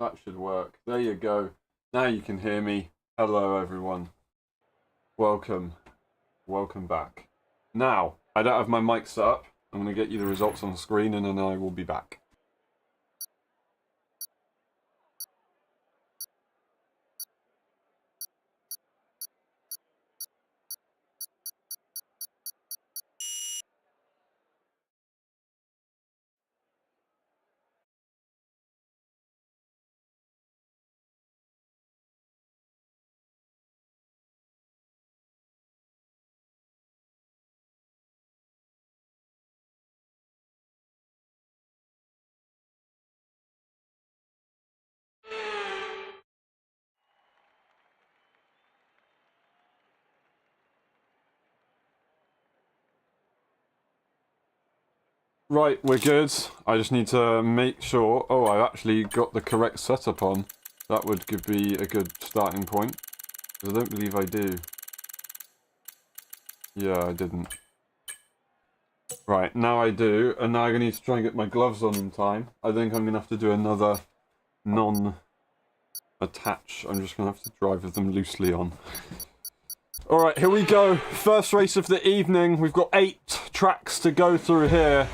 That should work. There you go. Now you can hear me. Hello, everyone. Welcome. Welcome back. Now, I don't have my mic set up. I'm going to get you the results on the screen and then I will be back. Right, we're good. I just need to make sure... Oh, I actually got the correct setup on. That would be a good starting point. Because I don't believe I do. Yeah, I didn't. Right, now I do. And now I need to try and get my gloves on in time. I think I'm going to have to do another non-attach. I'm just going to have to drive with them loosely on. Alright, here we go. First race of the evening. We've got 8 tracks to go through here.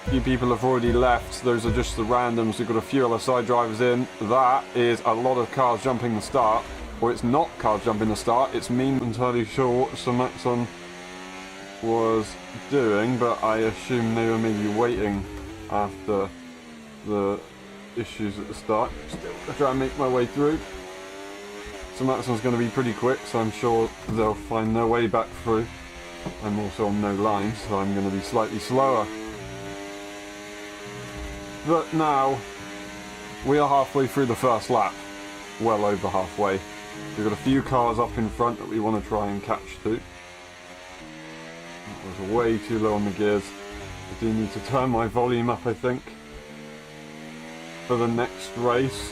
A few people have already left. Those are just the randoms. We've got a few LSI drivers in. That is a lot of cars jumping the start. Or it's not cars jumping the start. It's me entirely sure what Maxon was doing, but I assume they were maybe waiting after the issues at the start. Still try and make my way through. So Maxon's going to be pretty quick, so I'm sure they'll find their way back through. I'm also on no line, so I'm going to be slightly slower. But now, we are halfway through the first lap. Well over halfway. We've got a few cars up in front that we want to try and catch to. That was way too low on the gears. I do need to turn my volume up, I think, for the next race,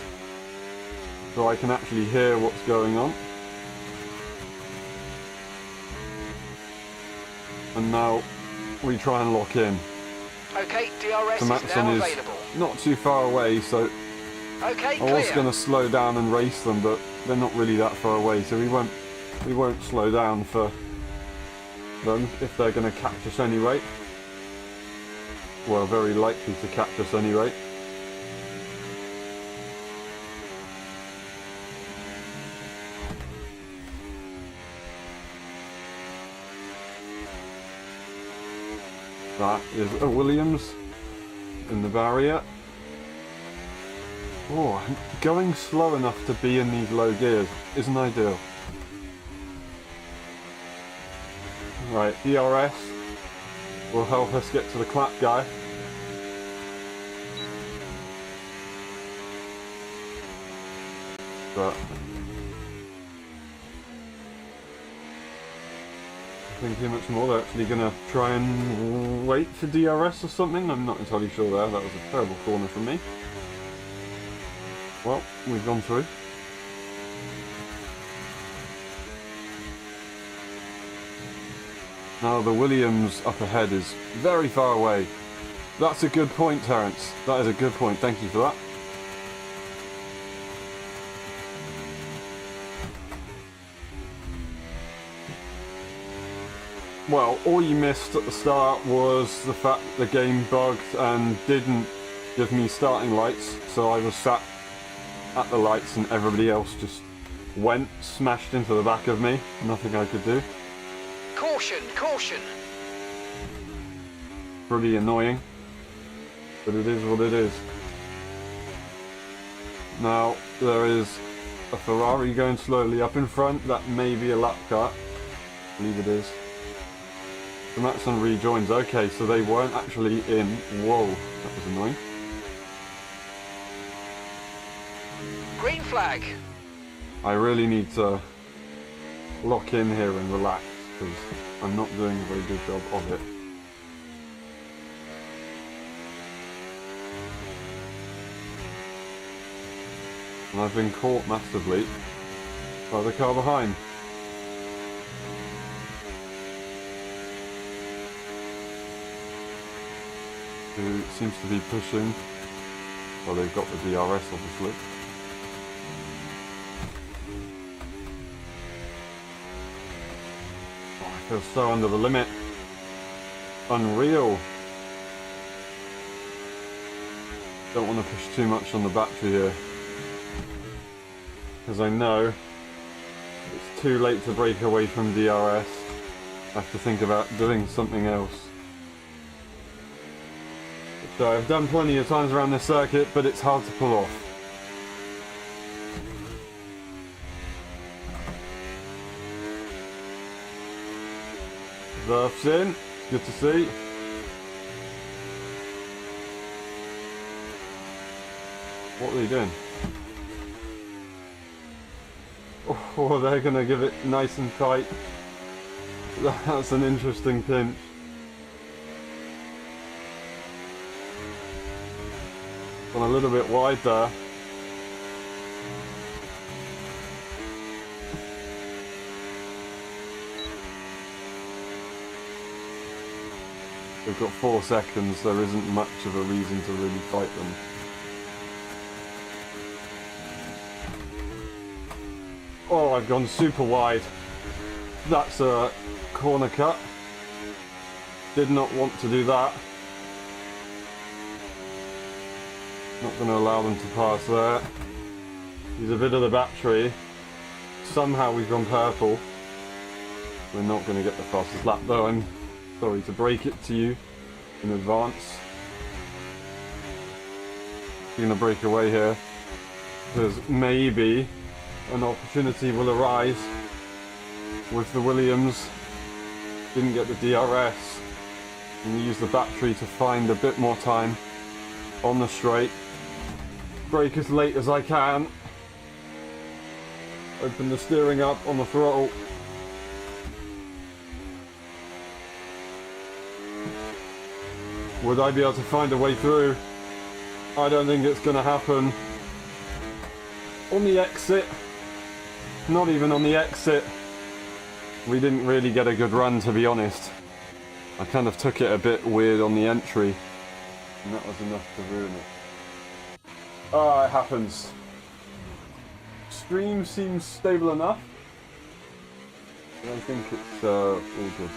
so I can actually hear what's going on. And now we try and lock in. Okay, DRS So is Maxon now is available. not too far away, so Okay, I was clear. going to slow down and race them, but they're not really that far away, so we won't slow down for them if they're going to catch us anyway. Well, very likely to catch us anyway. That is a Williams in the barrier. Oh, going slow enough to be in these low gears isn't ideal. Right, DRS will help us get to the clap guy. But thinking much more, they're actually going to try and wait for DRS or something. I'm not entirely sure there. That was a terrible corner from me. Well, we've gone through. Now the Williams up ahead is very far away. That's a good point, Terence. That is a good point. Thank you for that. Well, all you missed at the start was the fact the game bugged and didn't give me starting lights, so I was sat at the lights and everybody else just went, smashed into the back of me. Nothing I could do. Caution, caution. Pretty annoying, but it is what it is. Now, there is a Ferrari going slowly up in front. That may be a lap car. I believe it is. The Maxon rejoins. Okay, so they weren't actually in. Whoa, that was annoying. Green flag. I really need to lock in here and relax, because I'm not doing a very good job of it. And I've been caught massively by the car behind. Who seems to be pushing Well, they've got the DRS, obviously. Oh, I feel so under the limit. Unreal. Don't want to push too much on the battery here, because I know it's too late to break away from DRS. I have to think about doing something else. So I've done plenty of times around this circuit, but it's hard to pull off. Verf's in. Good to see. What are they doing? Oh, they're going to give it nice and tight. That's an interesting pinch. Gone a little bit wide there. We've got 4 seconds, there isn't much of a reason to really fight them. Oh, I've gone super wide. That's a corner cut. Did not want to do that. Not going to allow them to pass there. Use a bit of the battery. Somehow we've gone purple. We're not going to get the fastest lap though. I'm sorry to break it to you in advance. We're going to break away here, because maybe an opportunity will arise with the Williams. Didn't get the DRS, and use the battery to find a bit more time on the straight. Brake as late as I can. Open the steering up on the throttle. Would I be able to find a way through? I don't think it's going to happen. On the exit, not even on the exit, we didn't really get a good run, to be honest. I kind of took it a bit weird on the entry, and that was enough to ruin it. Ah, it happens. Stream seems stable enough, but I think it's all good.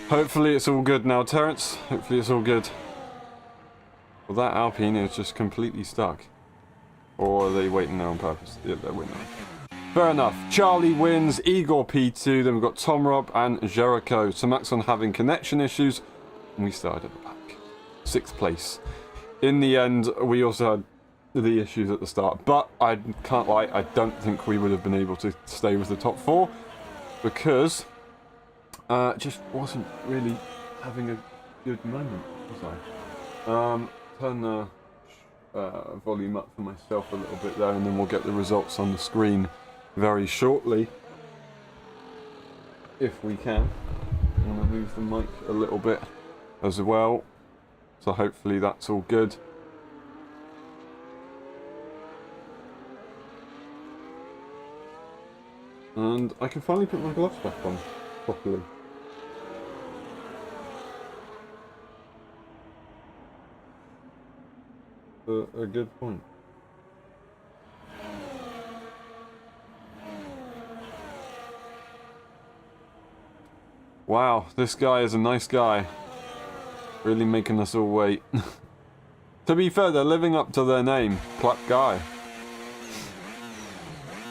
Hopefully it's all good now, Terence. Hopefully it's all good. Well, that Alpine is just completely stuck. Or are they waiting there on purpose? Yeah, they're waiting. Fair enough. Charlie wins, Igor P2, then we've got Tom Rob and Jericho. So Maxon having connection issues, and we started at the back. 6th place. In the end, we also had the issues at the start, but I can't lie, I don't think we would have been able to stay with the top 4, because just wasn't really having a good moment, was I? Turn the volume up for myself a little bit there, and then we'll get the results on the screen very shortly, if we can. I'm going to move the mic a little bit as well, so hopefully that's all good. And I can finally put my gloves back on properly. A good point. Wow, this guy is a nice guy. Really making us all wait. To be fair, they're living up to their name. Clap guy.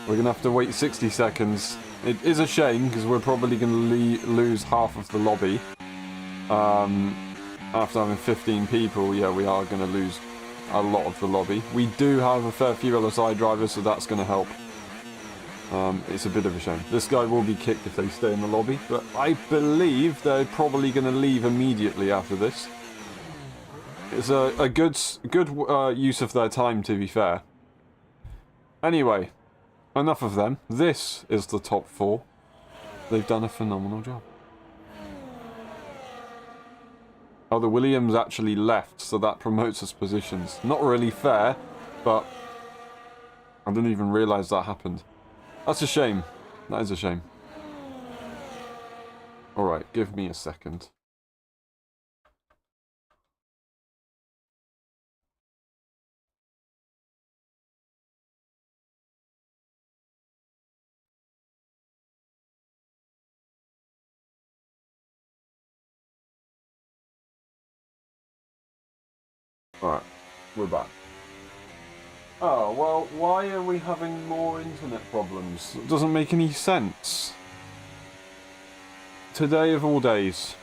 We're going to have to wait 60 seconds. It is a shame, because we're probably going to lose half of the lobby. After having 15 people, yeah, we are going to lose a lot of the lobby. We do have a fair few LSI drivers, so that's going to help. It's a bit of a shame. This guy will be kicked if they stay in the lobby, but I believe they're probably going to leave immediately after this. It's a good use of their time, to be fair. Anyway, enough of them. This is the top 4. They've done a phenomenal job. Oh, the Williams actually left, so that promotes us positions. Not really fair, but I didn't even realise that happened. That's a shame. That is a shame. Alright, give me a second. Alright, we're back. Oh, well, why are we having more internet problems? It doesn't make any sense. Today of all days.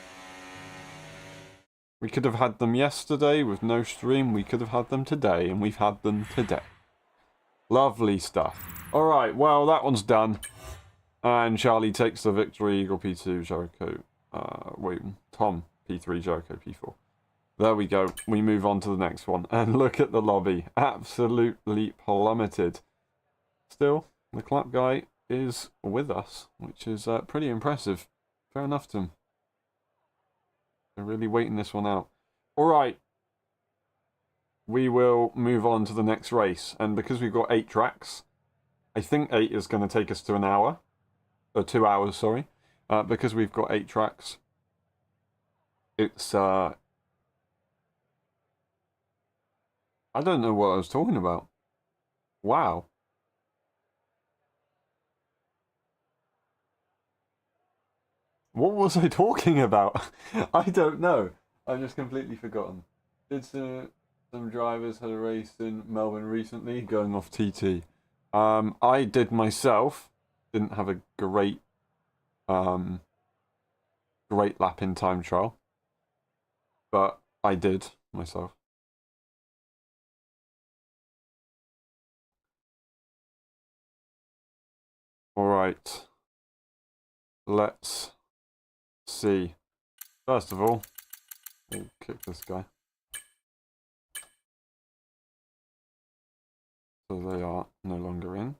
We could have had them yesterday with no stream. We could have had them today, and we've had them today. Lovely stuff. Alright, well, that one's done. And Charlie takes the victory. Eagle P2, Jericho. Tom P3, Jericho P4. There we go. We move on to the next one. And look at the lobby. Absolutely plummeted. Still, the clap guy is with us, which is pretty impressive. Fair enough to him. They're really waiting this one out. Alright. We will move on to the next race. And because we've got 8 tracks, I think 8 is going to take us to an hour. Or 2 hours, sorry. Because we've got 8 tracks. It's, I don't know what I was talking about. Wow. What was I talking about? I don't know. I've just completely forgotten. Did some drivers had a race in Melbourne recently, going off TT. I did myself. Didn't have a great lap in time trial. But I did myself. Alright. Let's see. First of all, we'll kick this guy. So they are no longer in.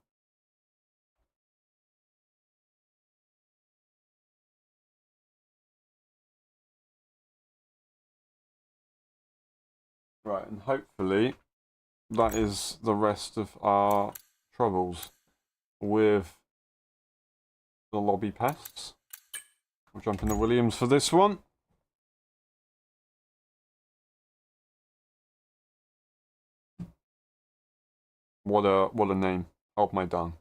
Right, and hopefully that is the rest of our troubles with the lobby pests. We'll jump into Williams for this one. What a name. Hold my dung.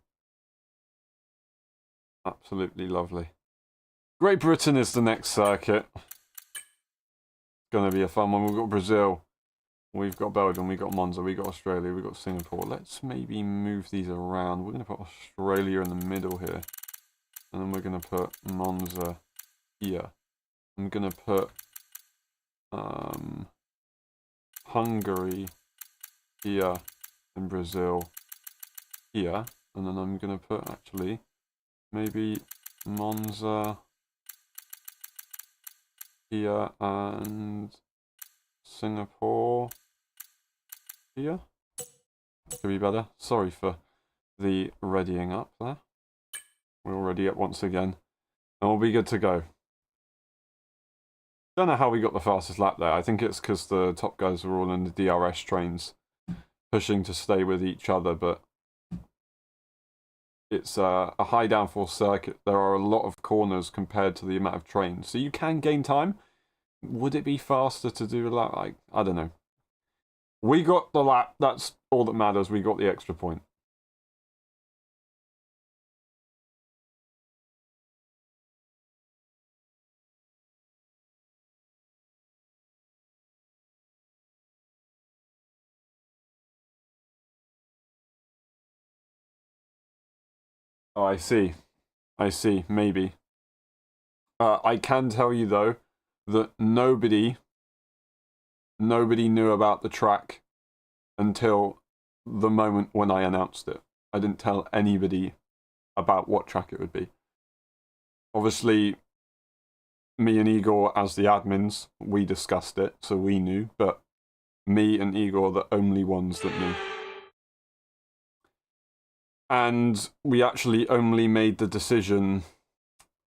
Absolutely lovely. Great Britain is the next circuit. It's going to be a fun one. We've got Brazil. We've got Belgium. We've got Monza. We've got Australia. We've got Singapore. Let's maybe move these around. We're going to put Australia in the middle here. And then we're going to put Monza here. I'm going to put Hungary here and Brazil here. And then I'm going to put, actually, maybe Monza here and Singapore here. Could be better. Sorry for the readying up there. We're all ready up once again. And we'll be good to go. Don't know how we got the fastest lap there. I think it's because the top guys were all in the DRS trains, pushing to stay with each other, but it's a high downforce circuit. There are a lot of corners compared to the amount of trains, so you can gain time. Would it be faster to do a lap? I don't know. We got the lap. That's all that matters. We got the extra point. Oh, I see. I see. Maybe. I can tell you, though, that nobody knew about the track until the moment when I announced it. I didn't tell anybody about what track it would be. Obviously, me and Igor, as the admins, we discussed it, so we knew, but me and Igor are the only ones that knew. And we actually only made the decision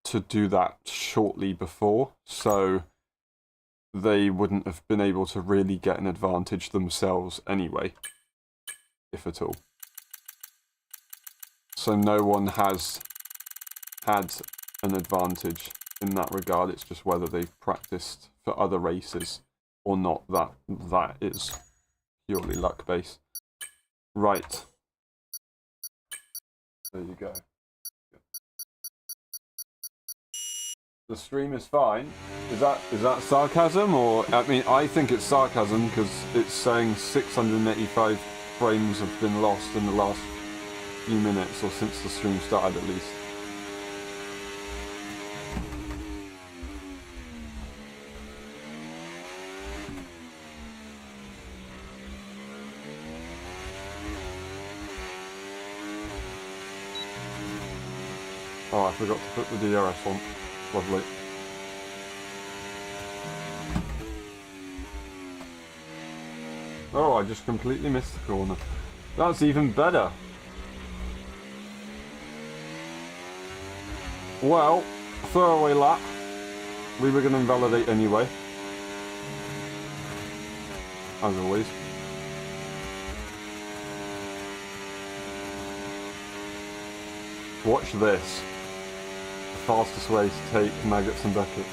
to do that shortly before, so they wouldn't have been able to really get an advantage themselves anyway, if at all. So no one has had an advantage in that regard. It's just whether they've practiced for other races or not. That is purely luck based. Right. There you go. the stream is fine. Is that sarcasm, or I mean, I think it's sarcasm because it's saying 685 frames have been lost in the last few minutes, or since the stream started at least. Oh, I forgot to put the DRS on. Lovely. Oh, I just completely missed the corner. That's even better. Well, throwaway lap. We were going to invalidate anyway. As always. Watch this. The fastest way to take Maggots and Beckett.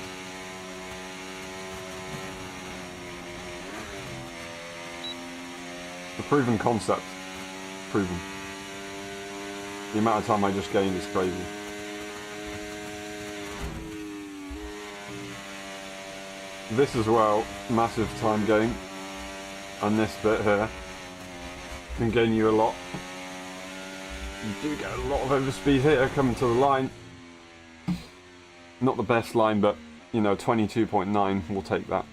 The proven concept. Proven. The amount of time I just gained is crazy. This as well, massive time gain. And this bit here can gain you a lot. You do get a lot of overspeed here coming to the line. Not the best line, but, you know, 22.9, we'll take that.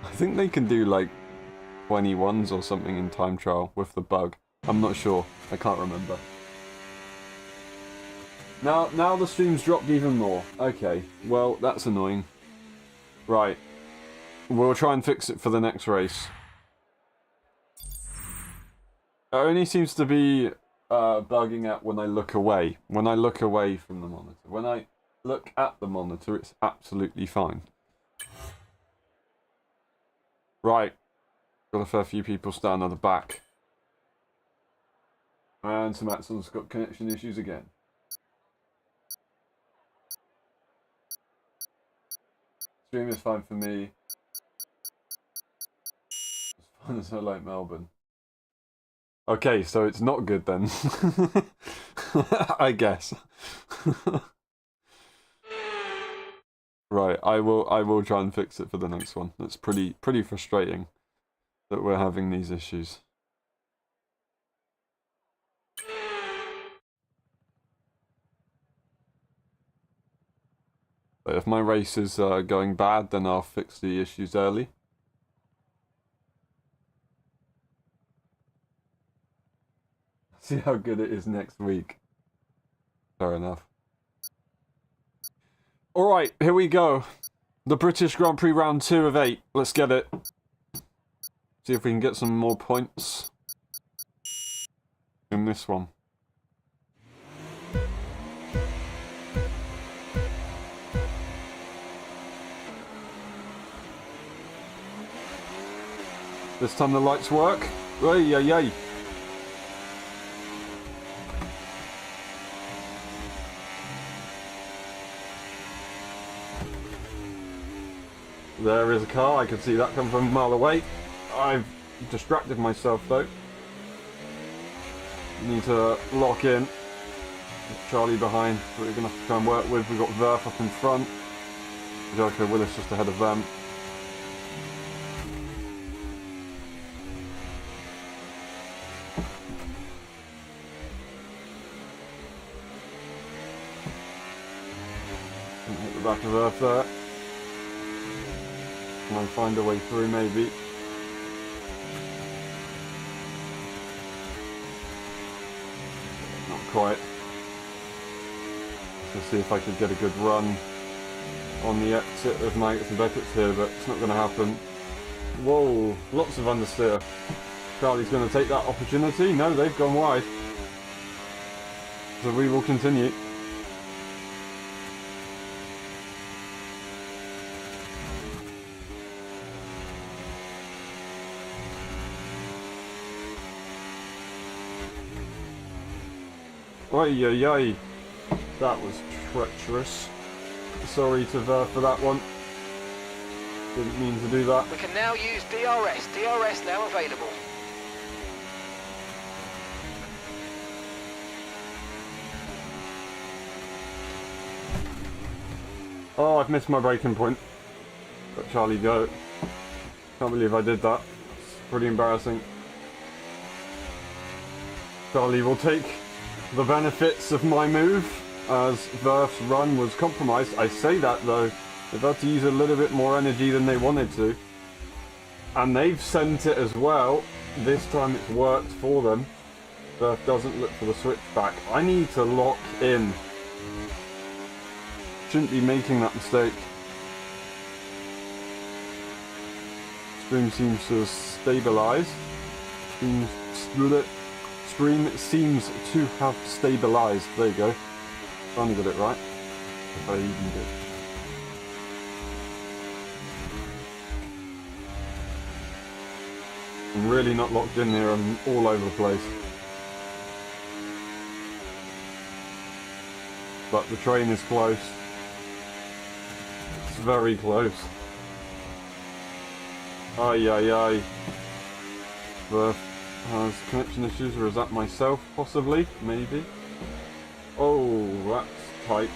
I think they can do, like, 21s or something in time trial with the bug. I'm not sure. I can't remember. Now the stream's dropped even more. Okay, well, that's annoying. Right. We'll try and fix it for the next race. It only seems to be bugging out when I look away. When I look away from the monitor. When I look at the monitor, it's absolutely fine. Right. Got a fair few people standing at the back. And some Matson's got connection issues again. Stream is fine for me. As fun as I like Melbourne. Okay, so it's not good then. I guess. Right, I will try and fix it for the next one. It's pretty frustrating that we're having these issues. But if my race is going bad, then I'll fix the issues early. See how good it is next week. Fair enough. Alright, here we go. The British Grand Prix round 2 of 8. Let's get it. See if we can get some more points in this one. This time the lights work. Ay, ay, ay. There is a car, I can see that come from a mile away. I've distracted myself though. Need to lock in. Charlie behind, that we're going to have to try and work with. We've got Verf up in front. Jericho Willis just ahead of them. Hit the back of Verf there. And find a way through maybe. Not quite. Let's see if I could get a good run on the exit of Maggots and Beckett's here, but it's not going to happen. Whoa, lots of understeer. Charlie's going to take that opportunity. No, they've gone wide. So we will continue. Ay, ay, ay. That was treacherous. Sorry to Ver for that one. Didn't mean to do that. We can now use DRS. DRS now available. Oh, I've missed my braking point. Let Charlie go. Can't believe I did that. It's pretty embarrassing. Charlie will take the benefits of my move, as Verf's run was compromised. I say that though, they've had to use a little bit more energy than they wanted to. And they've sent it as well. This time it's worked for them. Verf doesn't look for the switchback. I need to lock in. Shouldn't be making that mistake. Stream seems to have stabilized. Stream seems to have stabilized. There you go. Finally got it right. If I even did. I'm really not locked in here. I'm all over the place. But the train is close. It's very close. Ay ay ay. Verf has connection issues, or is that myself? Possibly, maybe. Oh, that's tight.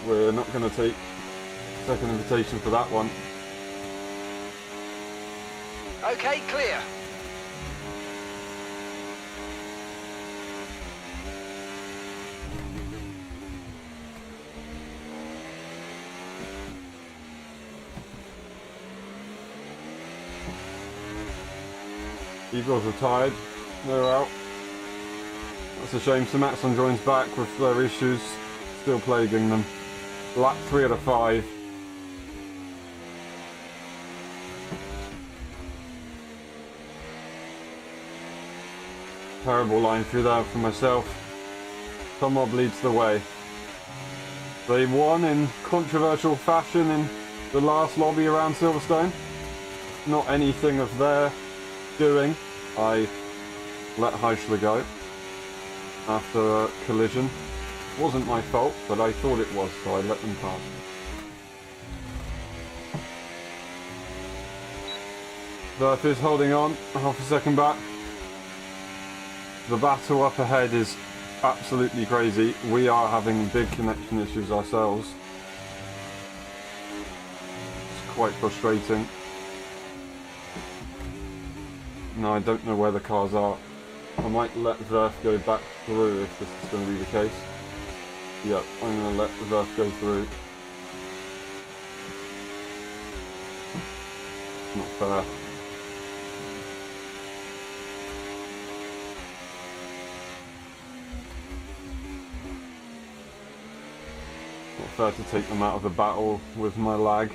We're not going to take second invitation for that one. Okay, clear. Eagles retired. They're out. That's a shame. So Maxon joins back with their issues still plaguing them. Lap 3 out of 5. Terrible line through there for myself. Tom Mob leads the way. They won in controversial fashion in the last lobby around Silverstone. Not anything of their doing. I let Heischler go after a collision. It wasn't my fault, but I thought it was, so I let them pass. Verf is holding on, half a second back. The battle up ahead is absolutely crazy. We are having big connection issues ourselves. It's quite frustrating. No, I don't know where the cars are. I might let Verf go back through if this is going to be the case. Yep, I'm going to let Verf go through. Not fair. Not fair to take them out of the battle with my lag.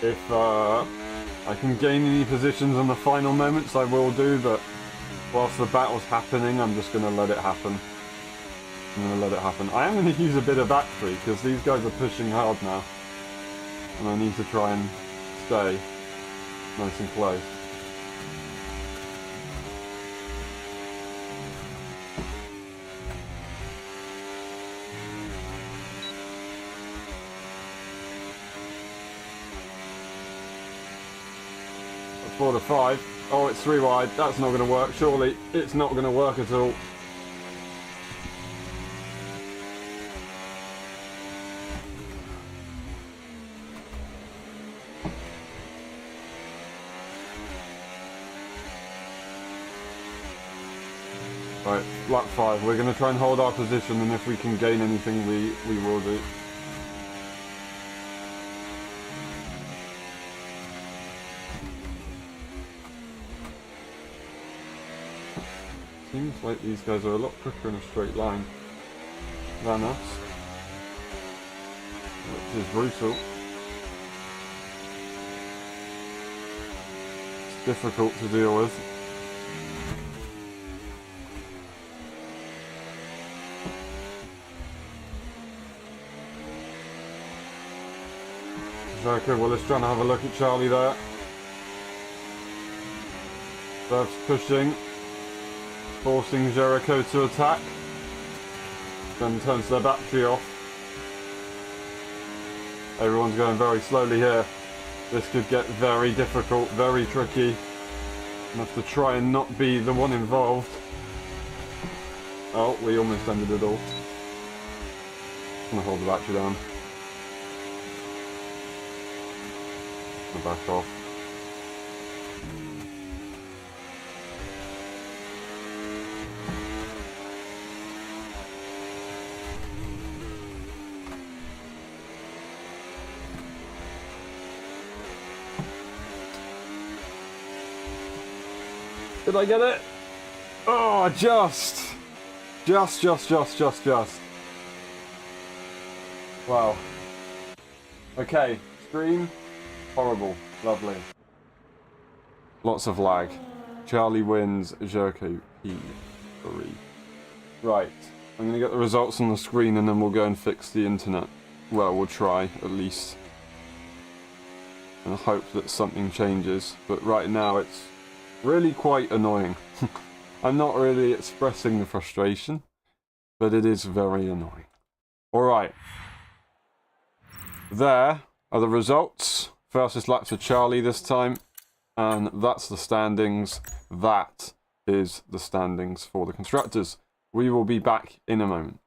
If I can gain any positions in the final moments, I will do, but whilst the battle's happening, I'm just going to let it happen. I am going to use a bit of battery, because these guys are pushing hard now. And I need to try and stay nice and close. That's 4 to 5. Oh, it's 3 wide. That's not going to work. Surely it's not going to work at all. Right, lap 5. We're going to try and hold our position, and if we can gain anything, we will do. Seems like these guys are a lot quicker in a straight line than us, which is brutal. It's difficult to deal with. Very good. Well, let's try and have a look at Charlie there. Verf's pushing. forcing Jericho to attack. Then turns their battery off. Everyone's going very slowly here. This could get very difficult, very tricky. I have to try and not be the one involved. Oh, we almost ended it all. I'm gonna hold the battery down. I'm gonna back off. Did I get it? Oh, just. Wow. Okay, screen. Horrible. Lovely. Lots of lag. Charlie wins, Jericho P3. Right. I'm going to get the results on the screen and then we'll go and fix the internet. Well, we'll try, at least. And hope that something changes. But right now it's really quite annoying. I'm not really expressing the frustration, but it is very annoying. Alright. There are the results. Fastest lap for Charlie this time. And that's the standings. That is the standings for the constructors. We will be back in a moment.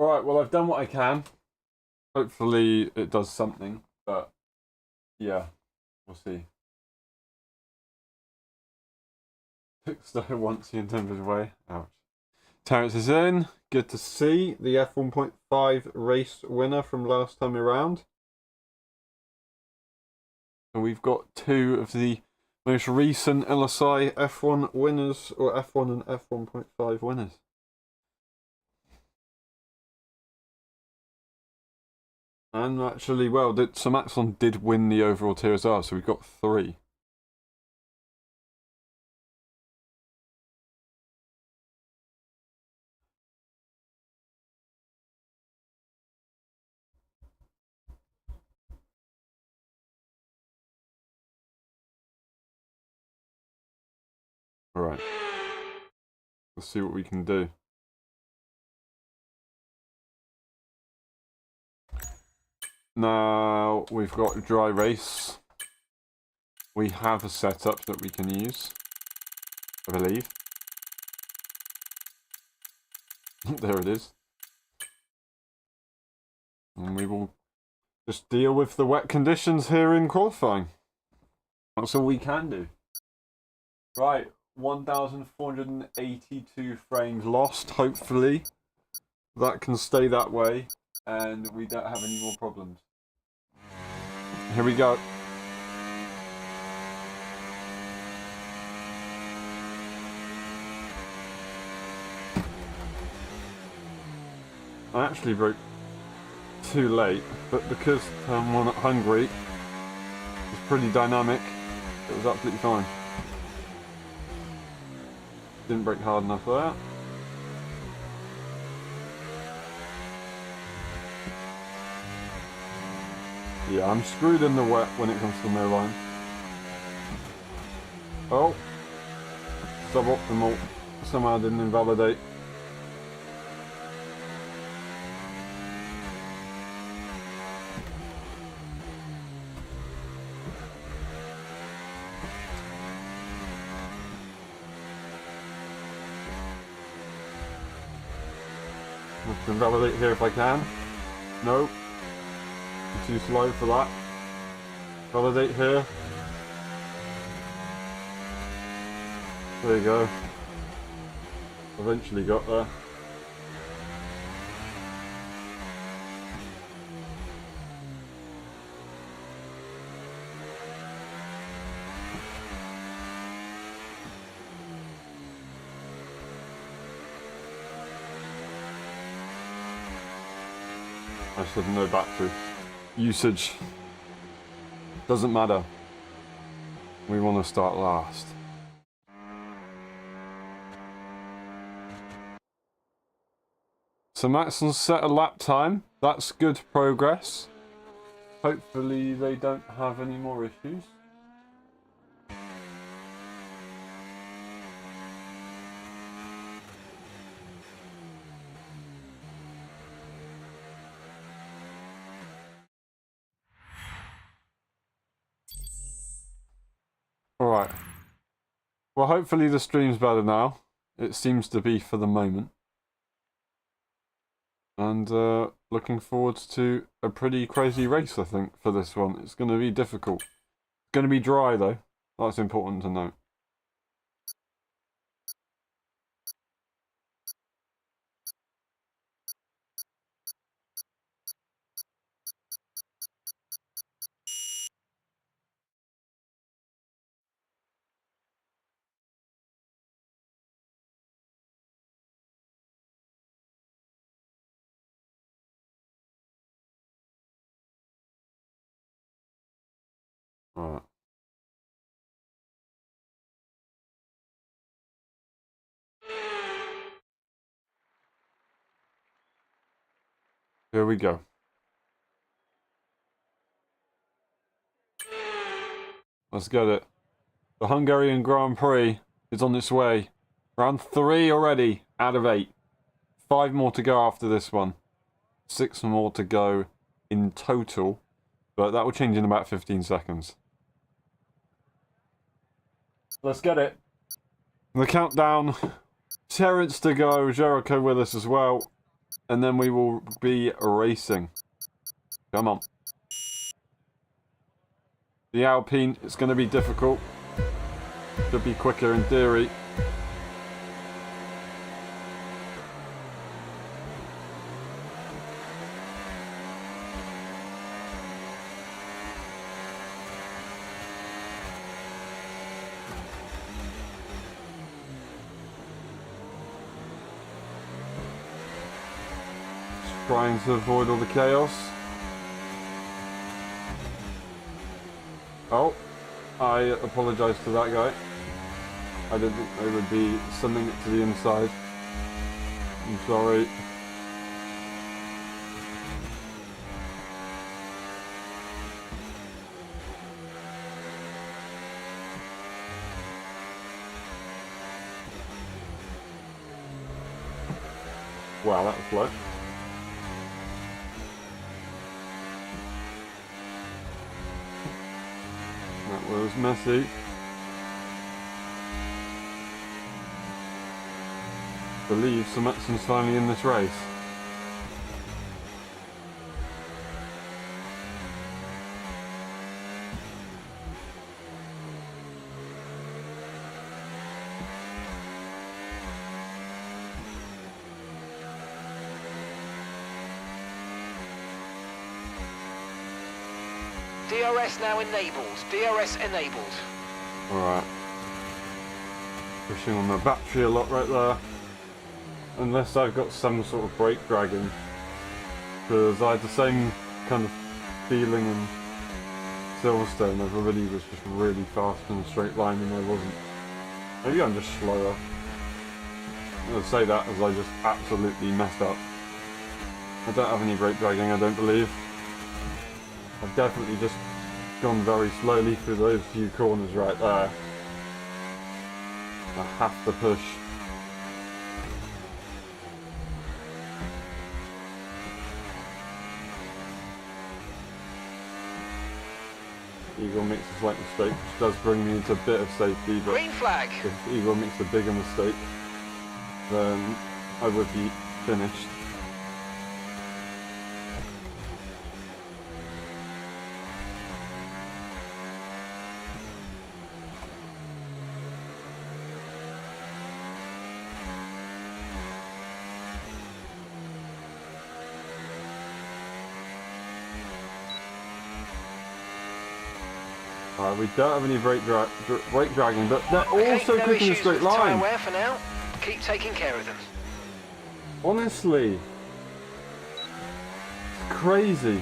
Alright, well I've done what I can. Hopefully it does something, but yeah, we'll see. Star wants the intended way. Ouch. Terrence is in. Good to see the F1.5 race winner from last time around. And we've got two of the most recent LSI F1 winners, or F1 and F1.5 winners. And actually, well, so Maxon did win the overall tier as well, so we've got three. Alright. Let's see what we can do. Now, we've got a dry race. We have a setup that we can use, I believe. There it is. And we will just deal with the wet conditions here in qualifying. That's all we can do. Right, 1,482 frames lost. Hopefully that can stay that way and we don't have any more problems. Here we go. I actually broke too late, but because turn 1 at Hungary was pretty dynamic, it was absolutely fine. Didn't break hard enough there. Yeah, I'm screwed in the wet when it comes to no line. Oh, suboptimal. Somehow didn't invalidate. I can validate here if I can. No. I'm too slow for that. Validate here. There you go. Eventually got there. I should know battery usage. Doesn't matter. We want to start last. So Maxon's set a lap time. That's good progress. Hopefully they don't have any more issues. Alright. Well, hopefully the stream's better now. It seems to be for the moment. And looking forward to a pretty crazy race, I think, for this one. It's going to be difficult. It's going to be dry, though. That's important to note. Alright. Here we go. Let's get it. The Hungarian Grand Prix is on its way. Round 3 already, out of 8. 5 more to go after this one. 6 more to go in total. But that will change in about 15 seconds. Let's get it. The countdown. Terrence to go, Jericho with us as well. And then we will be racing. Come on. The Alpine, it's going to be difficult. Should be quicker in theory. Trying to avoid all the chaos. Oh, I apologise to that guy. I didn't think they would be sending it to the inside. I'm sorry. Wow, that was slow. That was messy. believe Samatson's finally in this race. DRS now enabled. DRS enabled. Alright. Pushing on the battery a lot right there. Unless I've got some sort of brake dragging. Because I had the same kind of feeling in Silverstone. Everybody was just really fast in a straight line and I wasn't. Maybe I'm just slower. I'm going to say that as I just absolutely messed up. I don't have any brake dragging, I don't believe. I've definitely just gone very slowly through those few corners right there. I have to push. Eagle makes a slight mistake, which does bring me into a bit of safety, but Green flag. if Eagle makes a bigger mistake, then I would be finished. We don't have any brake dragging, but they're also no picking a issues straight with tyre line. wear for now. Keep taking care of them. Honestly, it's crazy.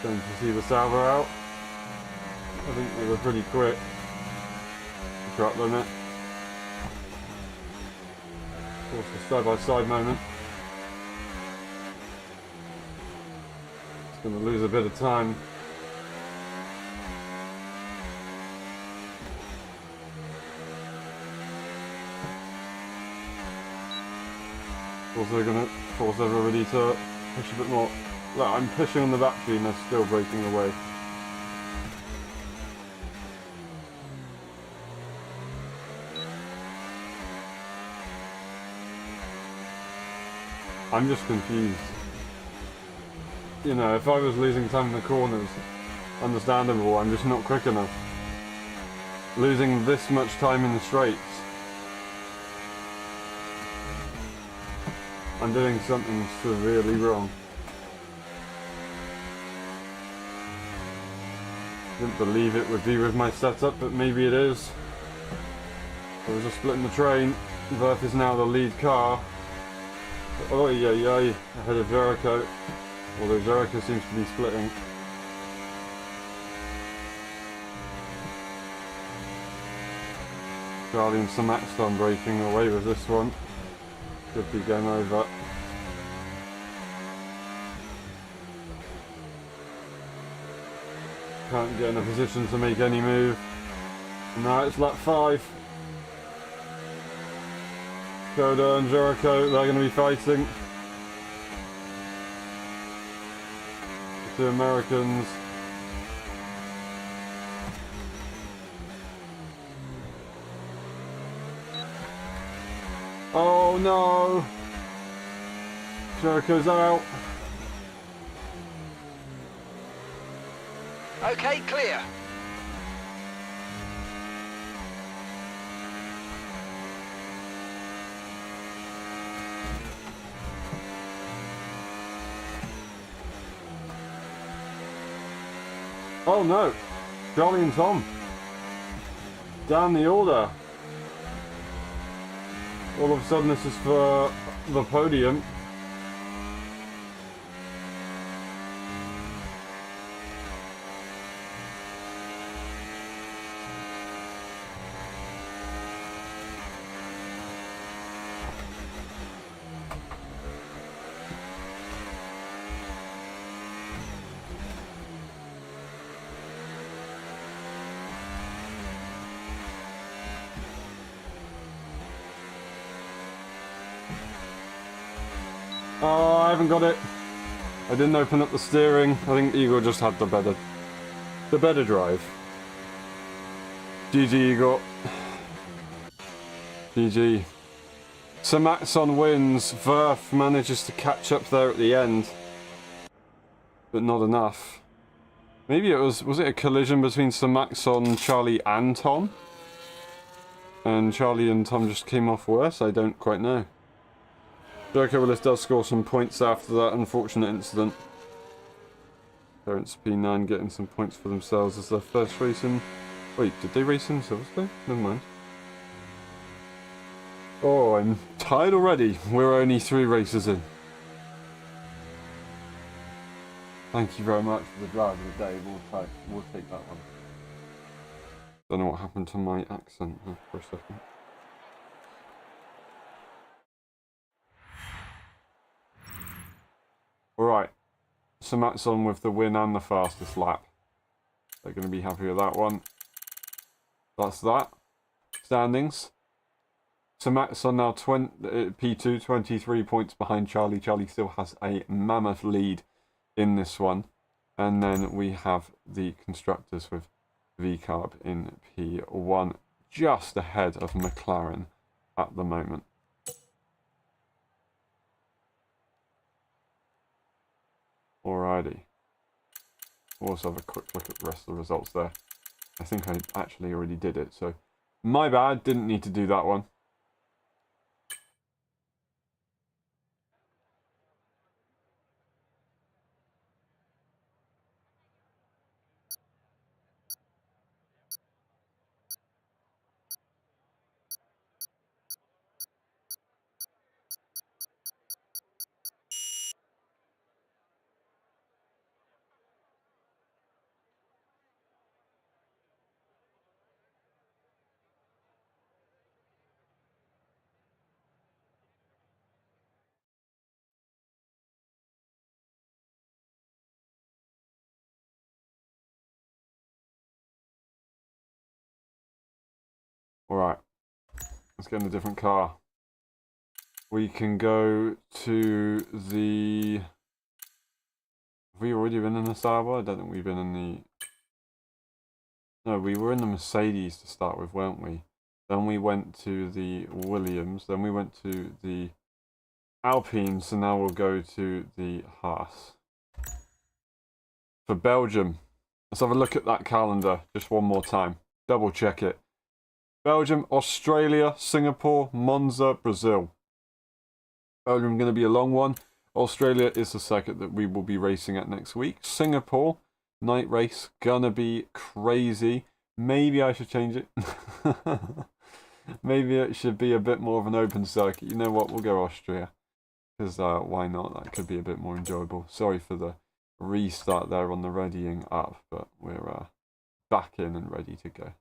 Going to see the salvo out. I think they were pretty quick. Track limit. Of course, the side-by-side moment. It's going to lose a bit of time. Also going to force everybody to push a bit more. Look, I'm pushing on the battery and they're still breaking away. I'm just confused. You know, if I was losing time in the corners, understandable, I'm just not quick enough. Losing this much time in the straights. I'm doing something severely wrong. Didn't believe it would be with my setup, but maybe it is. There was a split in the train. Verth is now the lead car. Oh yeah, ahead of Jericho. Although Jericho seems to be splitting. Charlie and Samatston breaking away with this one. Could be game over. Can't get in a position to make any move. Now it's lap 5. Koda and Jericho, they're going to be fighting. The two Americans. Oh no! Jericho's out. Okay, clear. Oh no! Charlie and Tom. Down the order. All of a sudden this is for the podium. Oh, I haven't got it. I didn't open up the steering. I think Igor just had the better drive. GG, Igor. GG. Samatson wins. Verf manages to catch up there at the end. But not enough. Maybe it was it a collision between Samatson, Charlie and Tom? And Charlie and Tom just came off worse? I don't quite know. Jericho Willis does score some points after that unfortunate incident. Parents P9 getting some points for themselves as their first race in... Wait, did they race in Silverstone? Never mind. Oh, I'm tired already. We're only 3 races in. Thank you very much for the drive of the day. We'll take that one. Don't know what happened to my accent for a second. Alright. So Matt's on with the win and the fastest lap. They're going to be happy with that one. That's that. Standings. So Matt's on now P2, 23 points behind Charlie. Charlie still has a mammoth lead in this one. And then we have the constructors with VCarb in P1, just ahead of McLaren at the moment. Alrighty. We'll also have a quick look at the rest of the results there. I think I actually already did it, so my bad, didn't need to do that one. Alright, let's get in a different car. We can go to the... Have we already been in the Sauber? I don't think we've been in the... No, we were in the Mercedes to start with, weren't we? Then we went to the Williams, then we went to the Alpine, so now we'll go to the Haas. For Belgium, let's have a look at that calendar just one more time. Double check it. Belgium, Australia, Singapore, Monza, Brazil. Belgium going to be a long one. Australia is the circuit that we will be racing at next week. Singapore, night race, gonna be crazy. Maybe I should change it. Maybe it should be a bit more of an open circuit. You know what, we'll go Austria. Because why not? That could be a bit more enjoyable. Sorry for the restart there on the readying up, but we're back in and ready to go.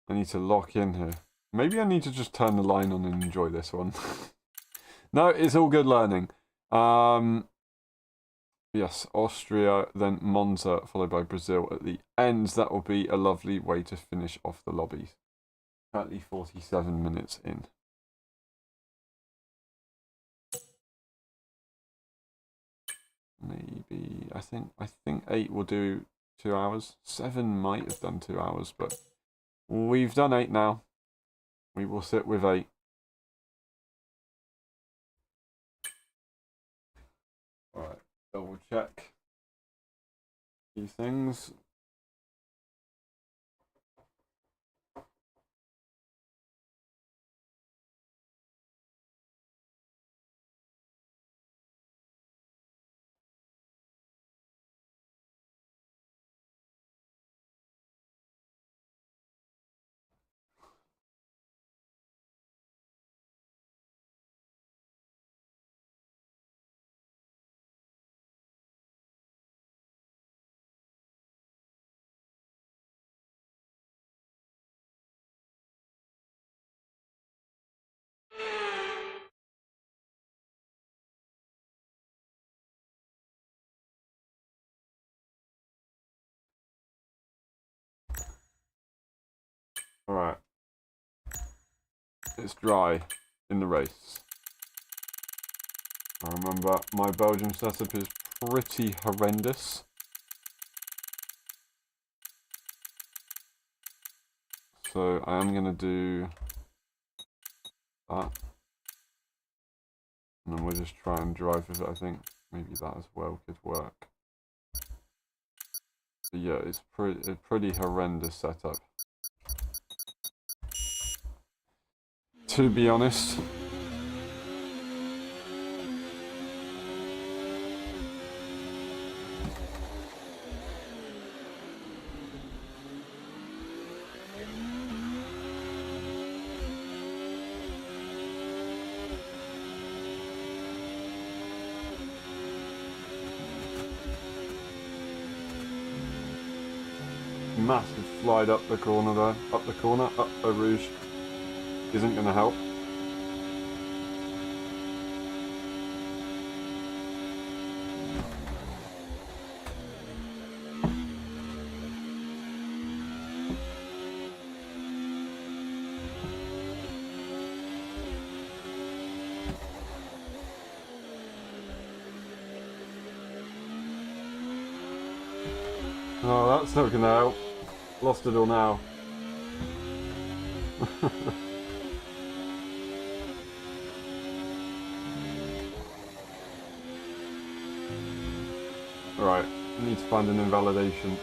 I need to lock in here. Maybe I need to just turn the line on and enjoy this one. No, it's all good learning. Yes, Austria, then Monza, followed by Brazil at the ends. That will be a lovely way to finish off the lobbies. Currently 47 minutes in. Maybe, I think 8 will do 2 hours. 7 might have done 2 hours, but we've done 8 now. We will sit with 8. Alright, double check these things. Alright. It's dry. in the race. I remember my Belgium setup is pretty horrendous. So I am going to do that. And then we'll just try and drive with it. I think maybe that as well could work. But yeah, it's a pretty horrendous setup, to be honest. Massive slide up the corner there, up the Rouge. Isn't going to help. Oh, that's not going to help. Lost it all now. Right, I need to find an invalidation.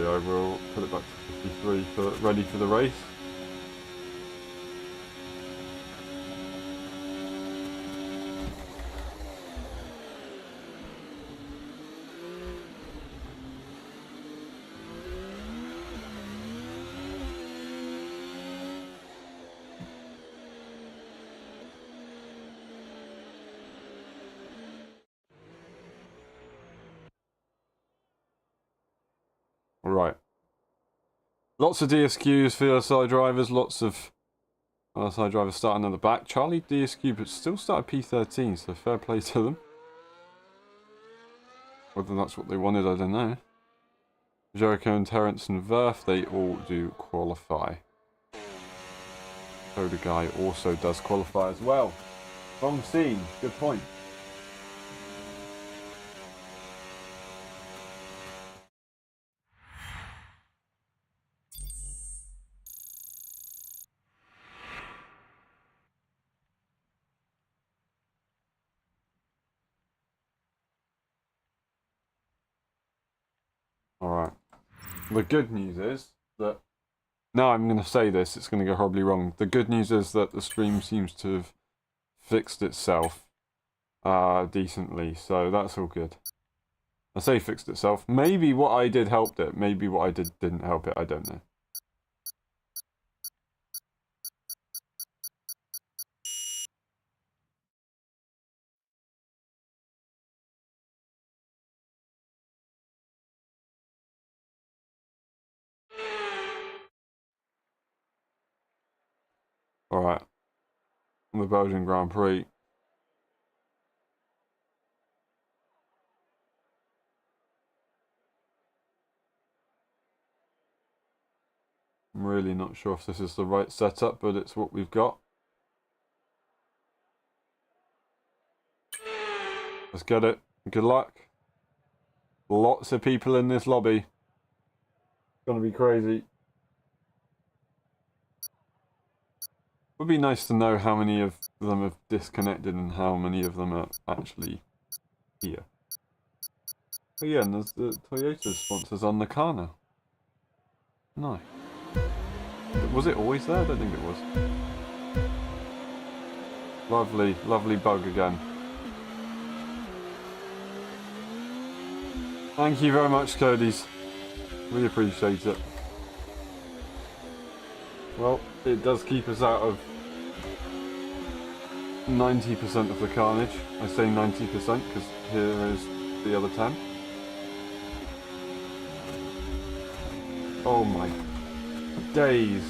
I will put it back to 53 ready for the race. Right. Lots of DSQs for LSI drivers, lots of LSI drivers starting on the back. Charlie DSQ, but still started P13, so fair play to them. Whether that's what they wanted, I don't know. Jericho and Terrence and Verf, they all do qualify. Coda Guy also does qualify as well. Wrong scene, good point. Alright. The good news is that... Now I'm going to say this, it's going to go horribly wrong. The good news is that the stream seems to have fixed itself decently, so that's all good. I say fixed itself. Maybe what I did helped it. Maybe what I did didn't help it. I don't know. Alright. The Belgian Grand Prix. I'm really not sure if this is the right setup, but it's what we've got. Let's get it. Good luck. Lots of people in this lobby. It's gonna be crazy. Would be nice to know how many of them have disconnected and how many of them are actually here. Oh yeah, and there's the Toyota sponsors on the car now. No. Was it always there? I don't think it was. Lovely, lovely bug again. Thank you very much, Cody's. We appreciate it. Well, it does keep us out of 90% of the carnage. I say 90% because here is the other 10. Oh my days.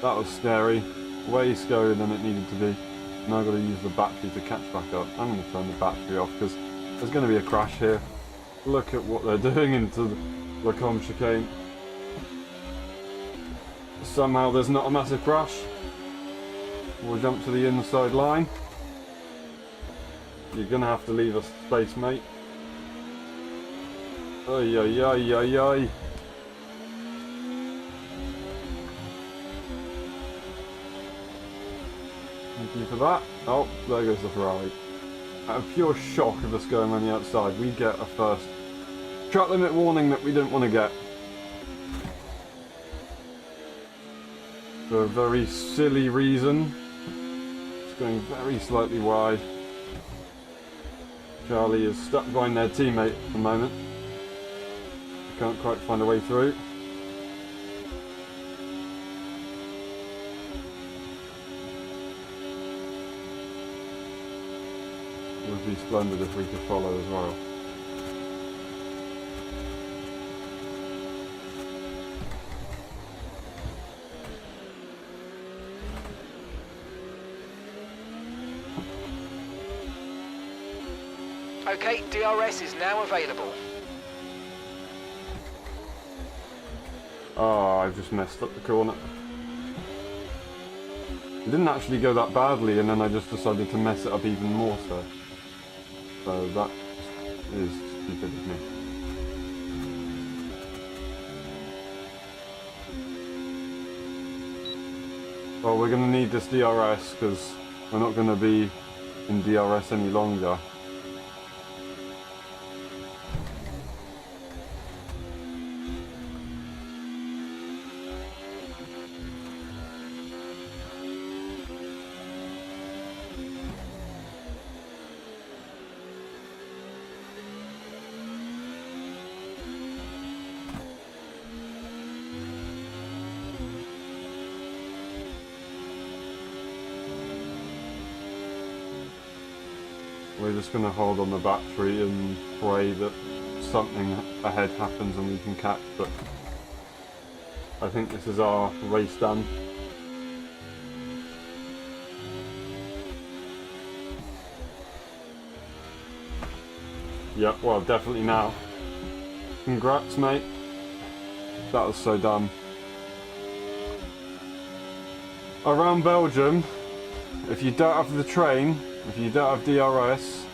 That was scary. Way scarier than it needed to be. Now I've got to use the battery to catch back up. I'm going to turn the battery off because there's going to be a crash here. Look at what they're doing into the com chicane. Somehow there's not a massive crash. We'll jump to the inside line. You're going to have to leave us space, mate. Ay, ay, ay, ay, ay. Thank you for that. Oh, there goes the Ferrari. Out of pure shock of us going on the outside, we get a first track limit warning that we didn't want to get. For a very silly reason. It's going very slightly wide. Charlie is stuck behind their teammate at the moment. Can't quite find a way through. It would be splendid if we could follow as well. Okay, DRS is now available. Oh, I've just messed up the corner. It didn't actually go that badly, and then I just decided to mess it up even more so. So that is stupid of me. Well, we're going to need this DRS because we're not going to be in DRS any longer. We're just going to hold on the battery and pray that something ahead happens and we can catch, but I think this is our race done. Yep, well, definitely now. Congrats, mate. That was so dumb. Around Belgium, if you don't have the train, if you don't have DRS,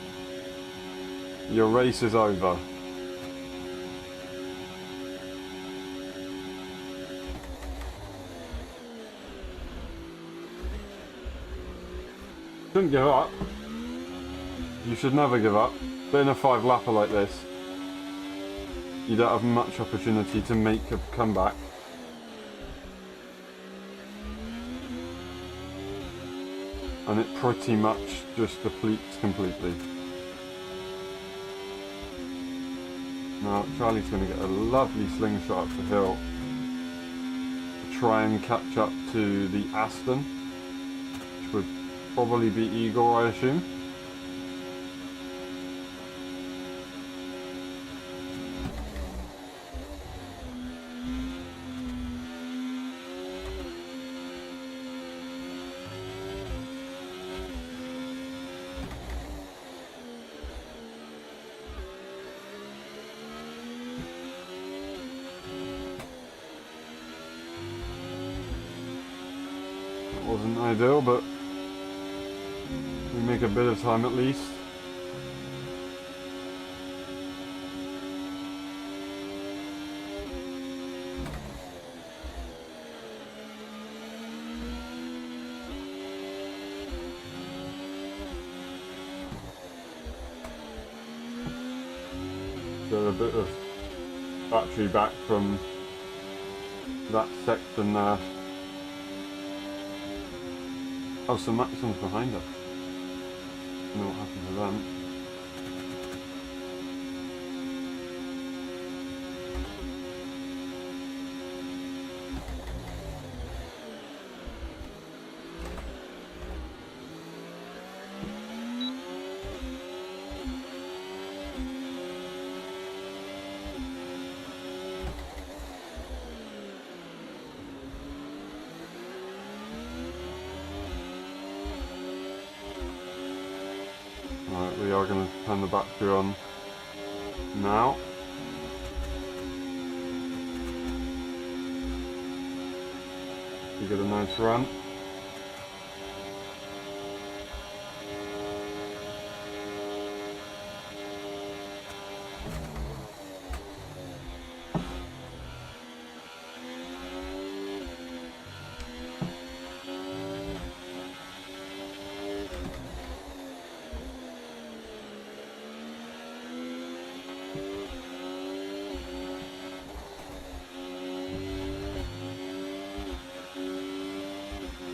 your race is over. Don't give up. You should never give up. But in a 5-lapper like this, you don't have much opportunity to make a comeback. And it pretty much just depletes completely. Now Charlie's going to get a lovely slingshot up the hill to try and catch up to the Aston, which would probably be Igor, I assume. Wasn't ideal, but we make a bit of time at least. Got a bit of battery back from that section there. Oh, so Maxim's behind us. I don't know what happened to them. going to turn the battery on now. You get a nice run.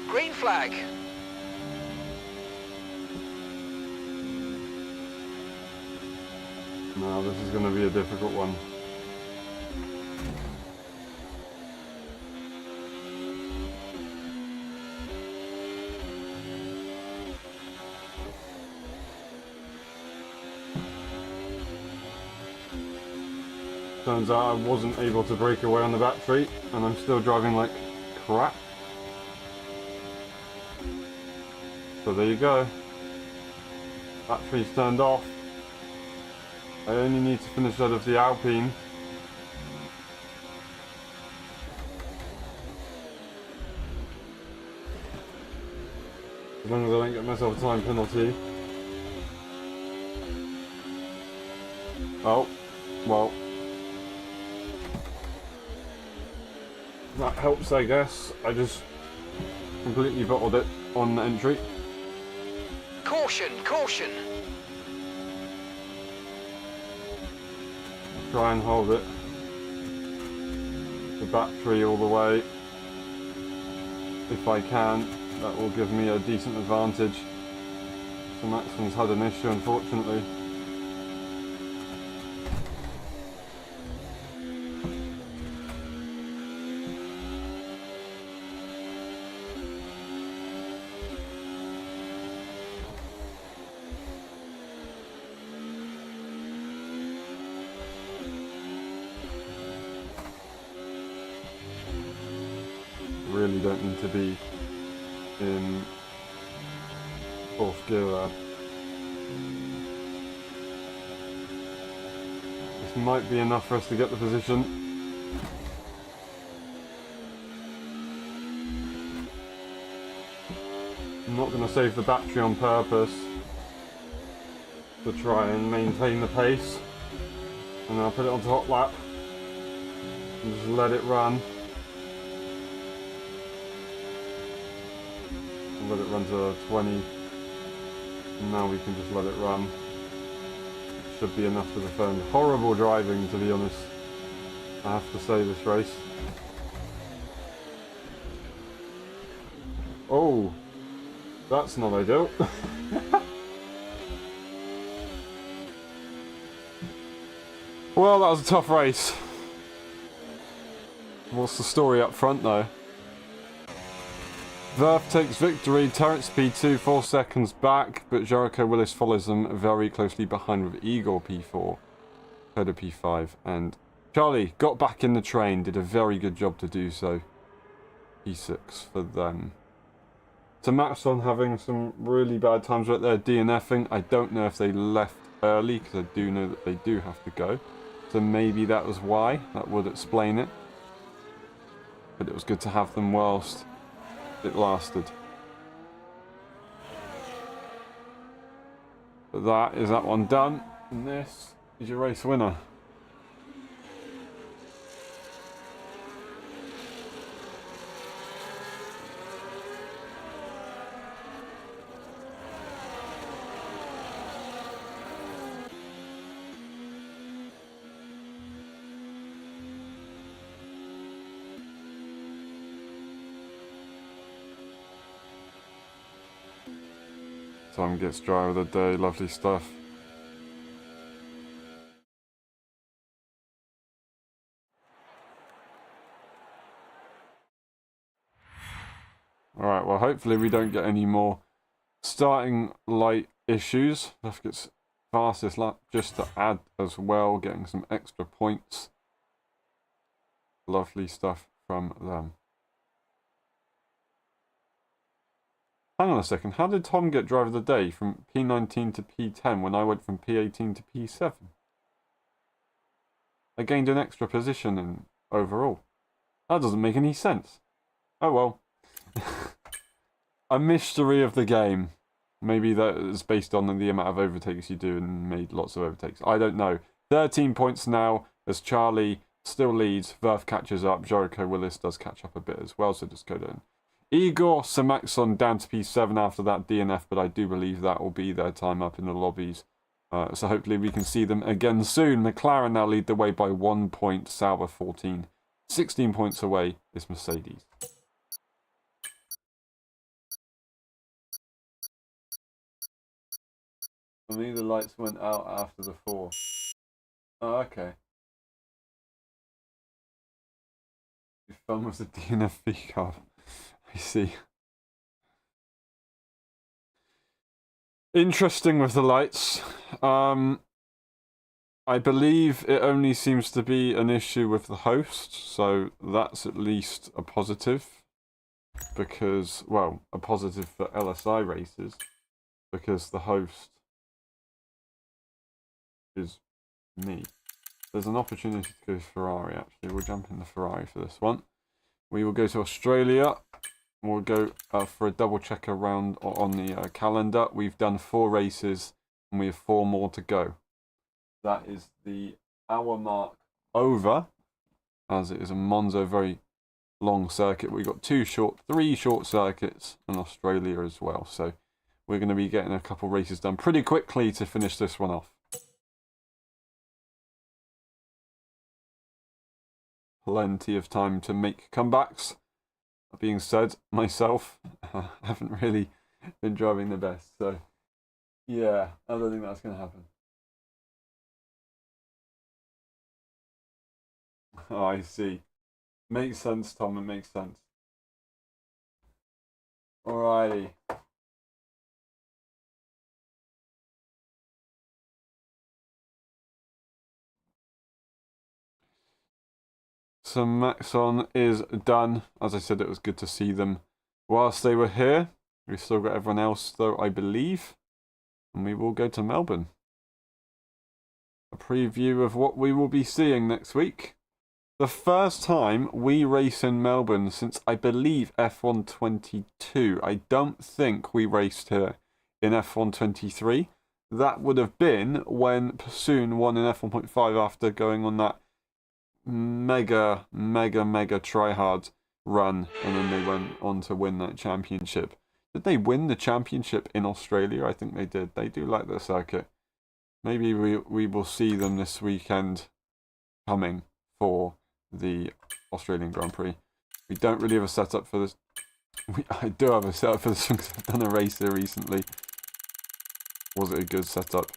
Green flag. Now this is going to be a difficult one. Turns out I wasn't able to break away on the battery, and I'm still driving like crap. So there you go. Battery's turned off. I only need to finish out of the Alpine. As long as I don't get myself a time penalty. Oh, well. That helps, I guess. I just completely bottled it on entry. Caution, caution. Try and hold it. The battery all the way. If I can, that will give me a decent advantage. So Maxim's had an issue, unfortunately. Really don't need to be in fourth gear there. This might be enough for us to get the position. I'm not going to save the battery on purpose to try and maintain the pace, and then I'll put it onto hot lap and just let it run. Let it run to 20, and now we can just let it run. Should be enough to defend. Horrible driving, to be honest, I have to say, this race. Oh, that's not ideal. Well, that was a tough race. What's the story up front, though? Verth takes victory, Terrence P2 4 seconds back, but Jericho Willis follows them very closely behind with Igor P4, Coda P5, and Charlie got back in the train, did a very good job to do so. P6 for them. So Maxon having some really bad times right there, DNFing. I don't know if they left early, because I do know that they do have to go. So maybe that was why, that would explain it. But it was good to have them whilst it lasted. But that is that one done, and this is your race winner. Tom gets driver of the day, lovely stuff. Alright, well hopefully we don't get any more starting light issues. Left gets fastest lap just to add as well, getting some extra points. Lovely stuff from them. Hang on a second. How did Tom get driver of the day from P19 to P10 when I went from P18 to P7? I gained an extra position in overall. That doesn't make any sense. Oh well. A mystery of the game. Maybe that is based on the amount of overtakes you do and made lots of overtakes. I don't know. 13 points now as Charlie still leads. Verf catches up. Jericho Willis does catch up a bit as well, so just go down. Igor Samaxon down to P7 after that DNF, but I do believe that will be their time up in the lobbies. So hopefully we can see them again soon. McLaren now lead the way by 1 point. Sauber 14. 16 points away is Mercedes. For me, the lights went out after the 4. Oh, okay. Your phone was a DNF card. I see. Interesting with the lights. I believe it only seems to be an issue with the host, so that's at least a positive. Because, well, a positive for LSI races, because the host is me. There's an opportunity to go Ferrari, actually. We'll jump in the Ferrari for this one. We will go to Australia. We'll go for a double check around on the calendar. We've done 4 races, and we have 4 more to go. That is the hour mark over, as it is a Monza very long circuit. We've got 3 short circuits in Australia as well. So we're going to be getting a couple races done pretty quickly to finish this one off. Plenty of time to make comebacks. That being said, myself, I haven't really been driving the best. So yeah, I don't think that's going to happen. Oh, I see. Makes sense, Tom. It makes sense. Alrighty. So Maxon is done. As I said, it was good to see them whilst they were here. We've still got everyone else, though, I believe. And we will go to Melbourne. A preview of what we will be seeing next week. The first time we race in Melbourne since, I believe, F1 22. I don't think we raced here in F1 23. That would have been when Pursoon won in F1.5 after going on that mega try-hard run, and then they went on to win that championship. Did they win the championship in Australia? I think they did. They do like the circuit. Maybe we will see them this weekend coming for the Australian Grand Prix. We don't really have a setup for this. I do have a setup for this one because I've done a race here recently. Was it a good setup?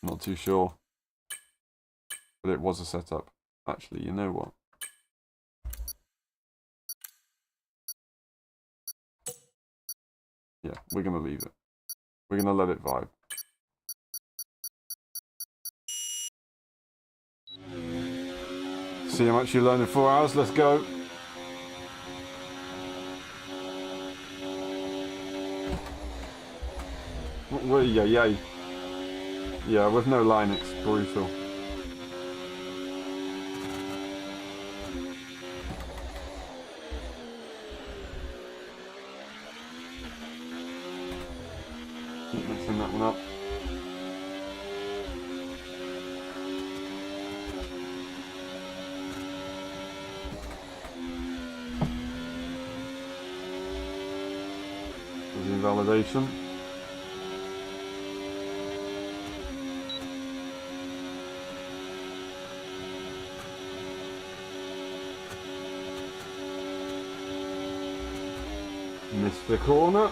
Not too sure. But it was a setup. Actually, you know what? Yeah, we're going to leave it. We're going to let it vibe. See how much you learn in 4 hours. Let's go. Yeah, with no line, it's brutal. Keep mixing that one up. Validation. Missed the corner.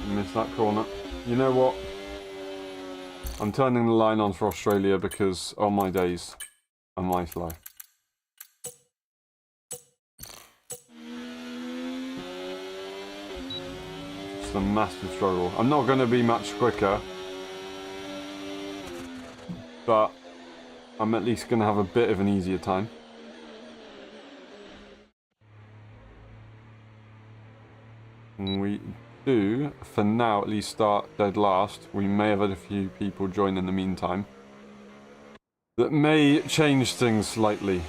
Missed that corner. You know what? I'm turning the line on for Australia because, oh my days, I might fly. It's a massive struggle. I'm not going to be much quicker, but I'm at least going to have a bit of an easier time. We do, for now, at least start dead last. We may have had a few people join in the meantime. That may change things slightly.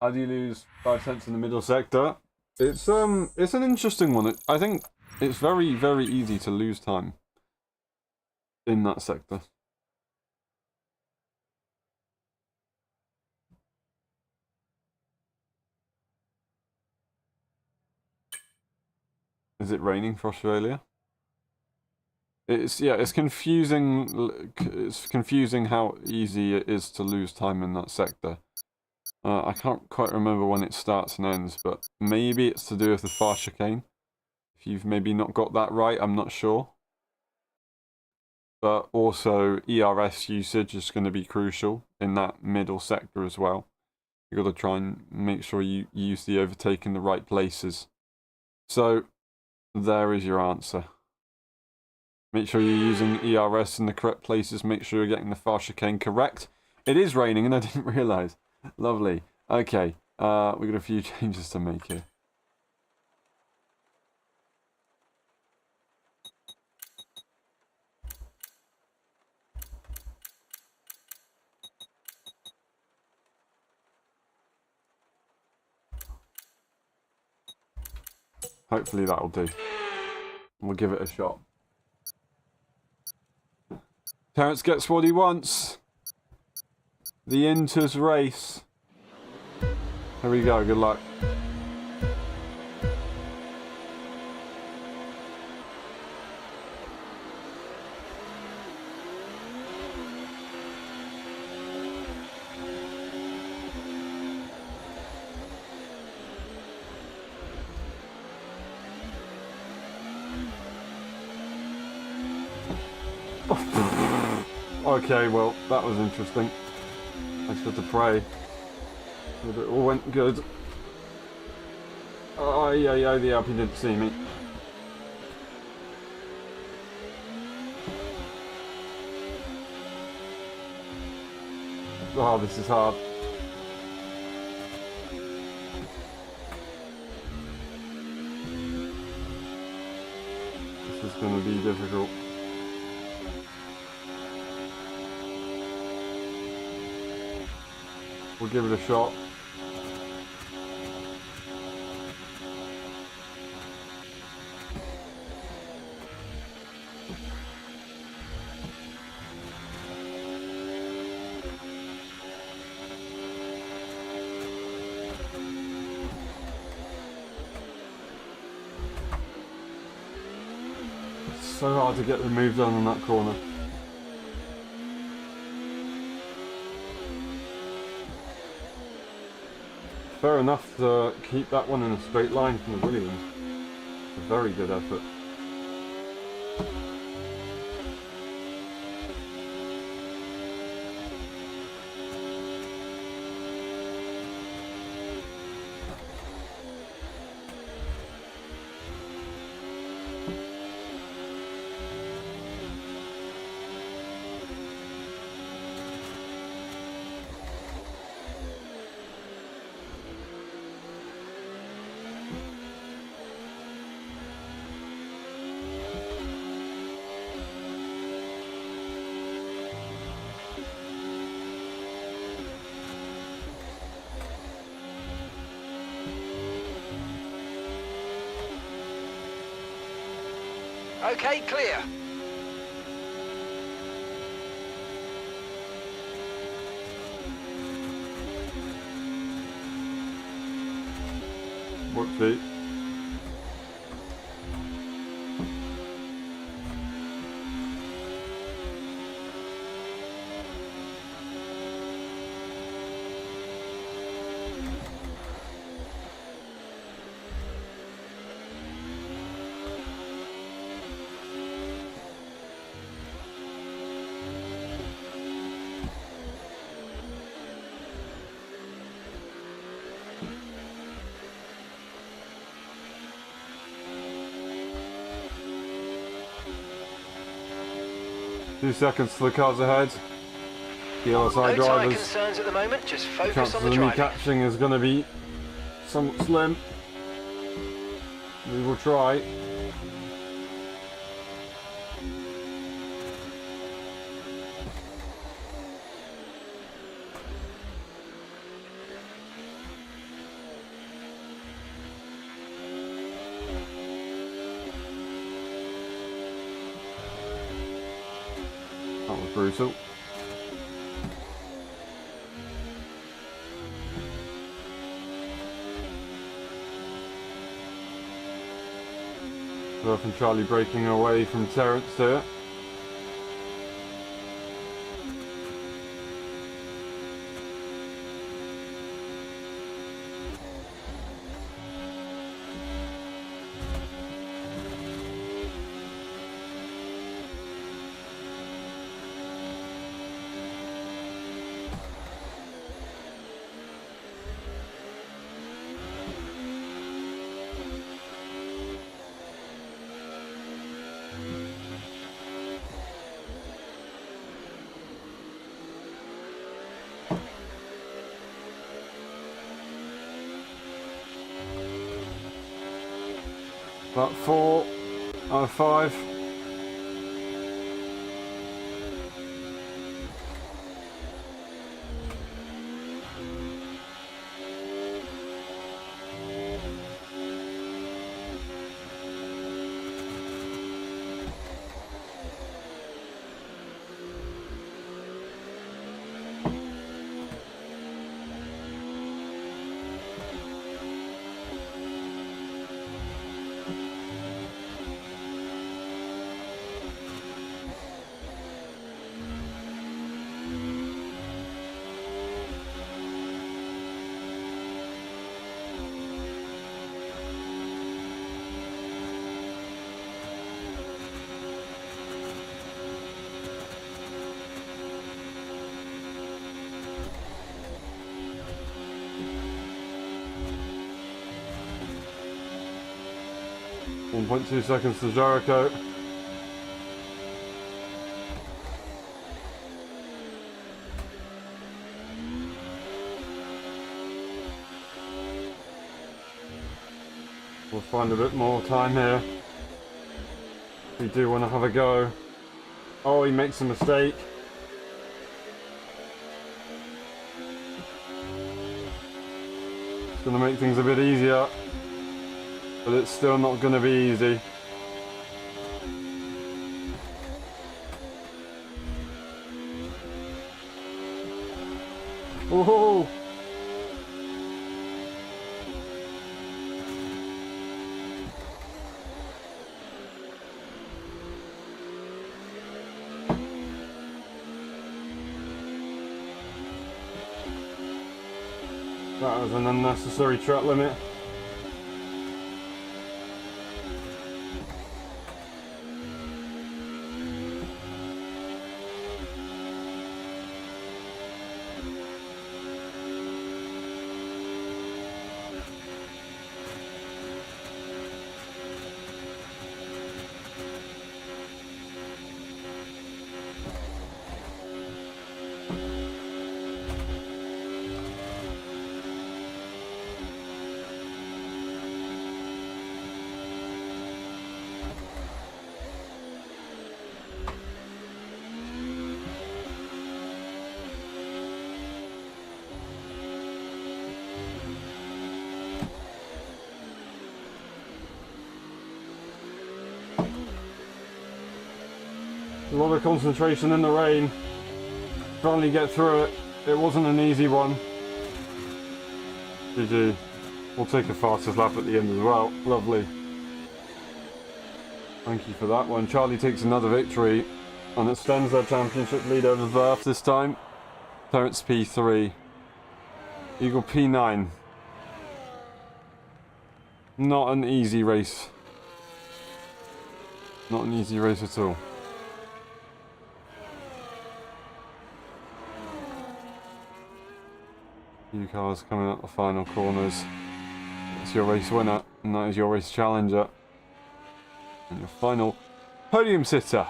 How do you lose 5 cents in the middle sector? It's an interesting one. I think it's very, very easy to lose time in that sector. Is it raining for Australia? It's confusing. It's confusing how easy it is to lose time in that sector. I can't quite remember when it starts and ends, but maybe it's to do with the far chicane. If you've maybe not got that right, I'm not sure. But also, ERS usage is going to be crucial in that middle sector as well. You've got to try and make sure you use the overtake in the right places. So, there is your answer. Make sure you're using ERS in the correct places. Make sure you're getting the far chicane correct. It is raining and I didn't realise. Lovely. Okay, we've got a few changes to make here. Hopefully that'll do. We'll give it a shot. Terence gets what he wants. The Inters race. Here we go, good luck. Okay, well, that was interesting. I just had to pray that it all went good. Oh, yeah, the Alpine didn't see me. Oh, this is hard. This is going to be difficult. We'll give it a shot. It's so hard to get the move done in that corner. Fair enough to keep that one in a straight line from the Williams. A very good effort. Okay, clear. Whoopsie. 2 seconds to the cars ahead. The LSI No tyre drivers. concerns at the moment, just focus Chances on of the me driving. catching is going to be somewhat slim. We will try. That was brutal. Worth and Charlie breaking away from Terence here. About 4 out of 5. .2 seconds to Jericho. We'll find a bit more time here. We do want to have a go. Oh, he makes a mistake. It's going to make things a bit easier. But it's still not going to be easy. Whoa! That was an unnecessary track limit. A lot of concentration in the rain. Finally get through it. It wasn't an easy one. GG. We'll take a fastest lap at the end as well. Lovely. Thank you for that one. Charlie takes another victory and extends their championship lead over Verth this time. Terence P3. Eagle P9. Not an easy race. Not an easy race at all. Few cars coming up the final corners. That's your race winner, and that is your race challenger. And your final podium sitter.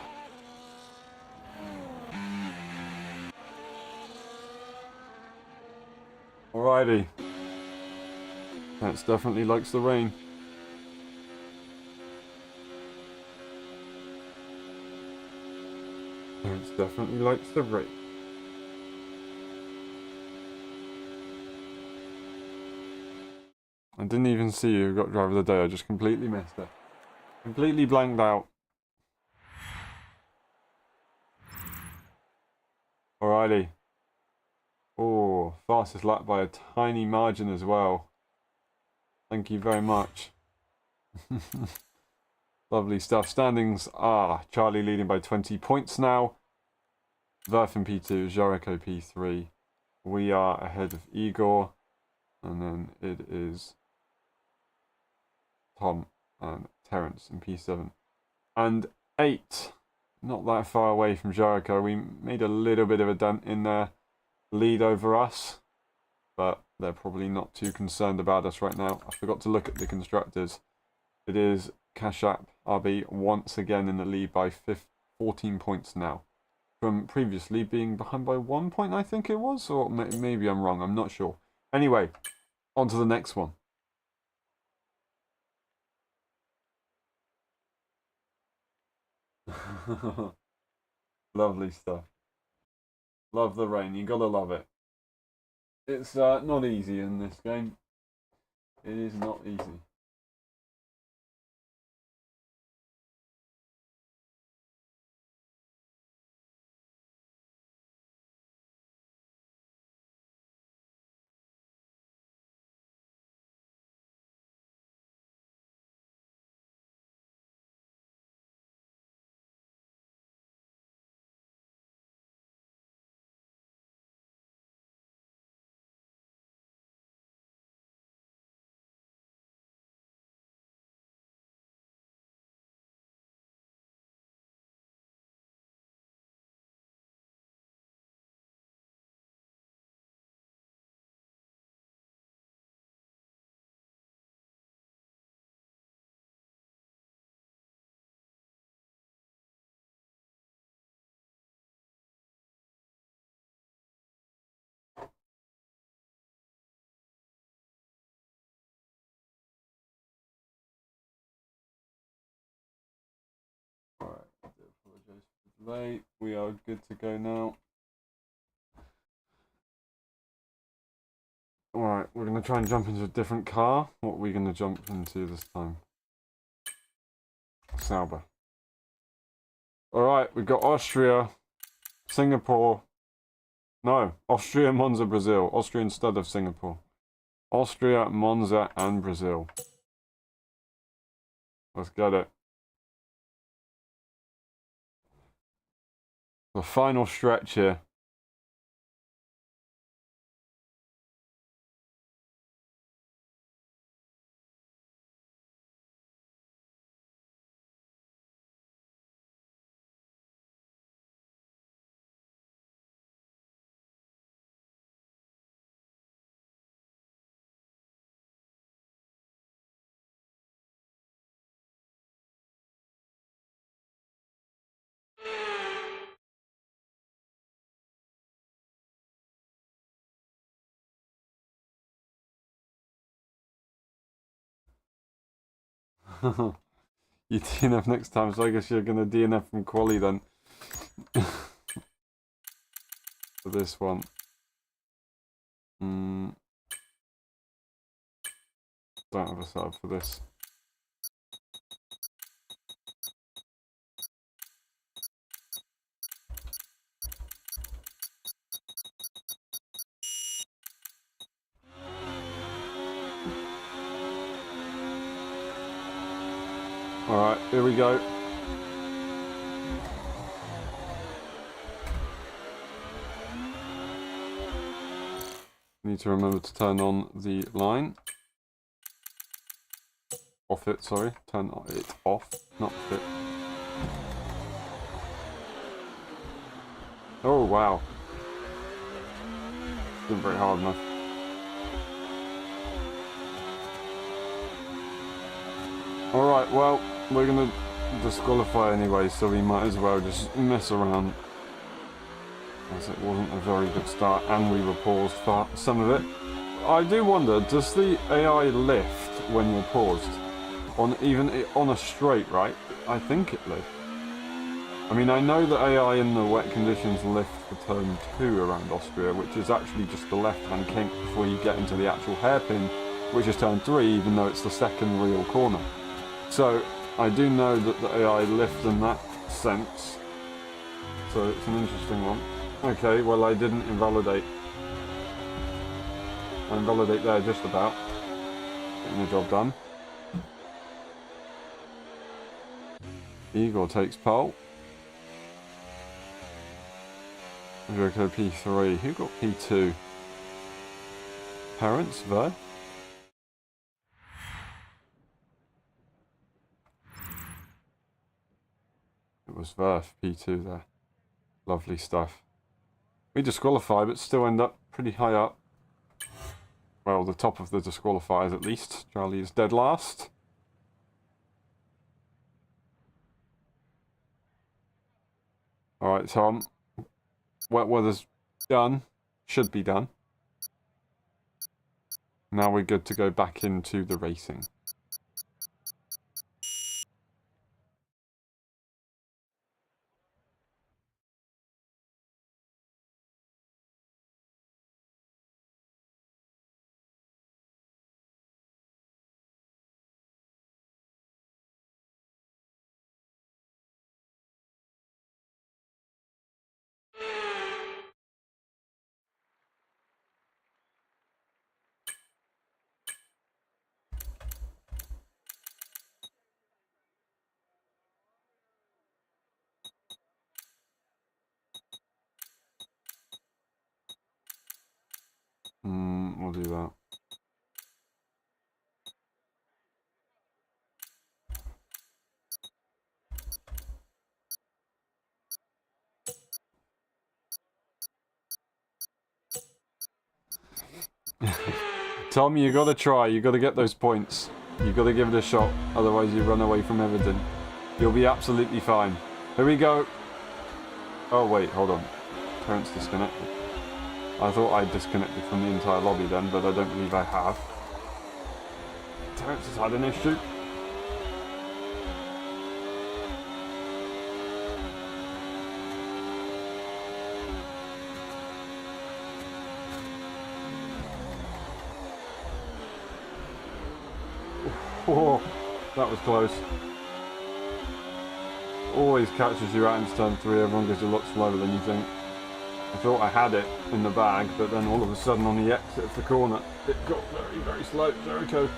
Alrighty. That's definitely likes the rain. That's definitely likes the rain. I didn't even see you got driver of the day. I just completely missed it. Completely blanked out. Alrighty. Oh, fastest lap by a tiny margin as well. Thank you very much. Lovely stuff. Standings are Charlie leading by 20 points now. Verf in P2, Jericho P3. We are ahead of Igor. And then it is Tom and Terence in P7. And 8. Not that far away from Jericho. We made a little bit of a dent in their lead over us, but they're probably not too concerned about us right now. I forgot to look at the constructors. It is Kashap RB once again in the lead by 14 points now, from previously being behind by 1 point, I think it was, or maybe I'm wrong, I'm not sure. Anyway, on to the next one. Lovely stuff. Love the rain, you gotta love it. It's not easy in this game. It is not easy. Alright, I do apologise for the delay. We are good to go now. Alright, we're going to try and jump into a different car. What are we going to jump into this time? Sauber. Alright, we've got Austria, Singapore. No, Austria, Monza, Brazil. Austria instead of Singapore. Austria, Monza, and Brazil. Let's get it. The final stretch here. You DNF next time, so I guess you're going to DNF from quali then. For this one. Don't have a setup for this. Alright, here we go. Need to remember to turn on the line. Off it, sorry. Turn it off, not it. Oh, wow. Didn't very hard enough. Alright, well, we're gonna disqualify anyway, so we might as well just mess around. As it wasn't a very good start, and we were paused for some of it. I do wonder, does the AI lift when you're paused? Even on a straight, right? I think it lifts. I mean, I know that AI in the wet conditions lift for turn 2 around Austria, which is actually just the left-hand kink before you get into the actual hairpin, which is turn 3, even though it's the second real corner. So, I do know that the AI lifts in that sense. So, it's an interesting one. Okay, well, I didn't invalidate. I invalidate there just about. Getting the job done. Igor takes pole. Jericho P3. Who got P2? Parents there? It was Verf, P2 there. Lovely stuff. We disqualify, but still end up pretty high up. Well, the top of the disqualifiers at least. Charlie is dead last. Alright, Tom. Wet weather's done. Should be done. Now we're good to go back into the racing. We'll do that. Tom, you gotta try. You gotta get those points. You gotta give it a shot. Otherwise, you run away from everything. You'll be absolutely fine. Here we go. Oh wait, hold on. Terrence disconnected. I thought I disconnected from the entire lobby then, but I don't believe I have. Terrence has had an issue. Oh, that was close. Always catches you out into turn 3, everyone goes a lot slower than you think. I thought I had it in the bag, but then all of a sudden on the exit of the corner, it got very, very slow. Jericho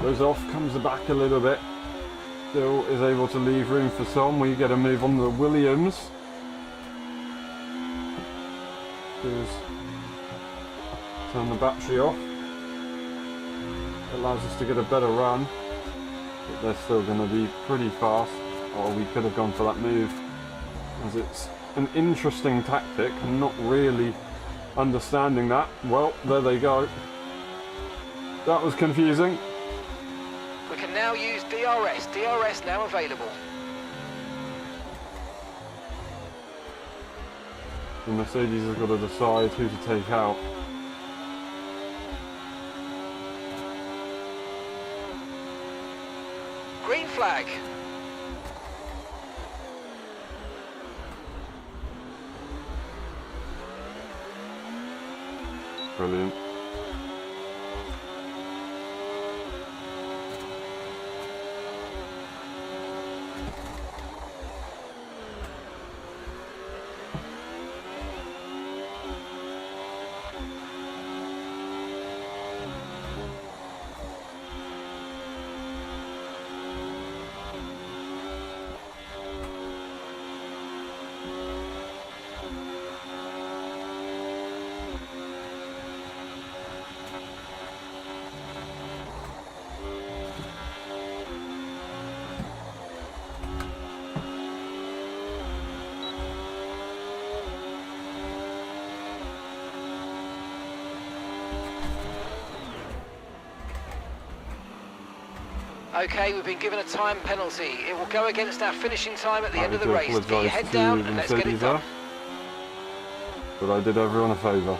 goes off, comes back a little bit. Still is able to leave room for some. We get a move on the Williams. Just turn the battery off. Allows us to get a better run. But they're still going to be pretty fast. Or we could have gone for that move. As it's an interesting tactic. I'm not really understanding that. Well, there they go. That was confusing. We can now use DRS. DRS now available. The Mercedes has got to decide who to take out. Green flag. Brilliant. Okay, we've been given a time penalty. It will go against our finishing time at the end of the race. Get your head down and let's get it done. But I did everyone a favour.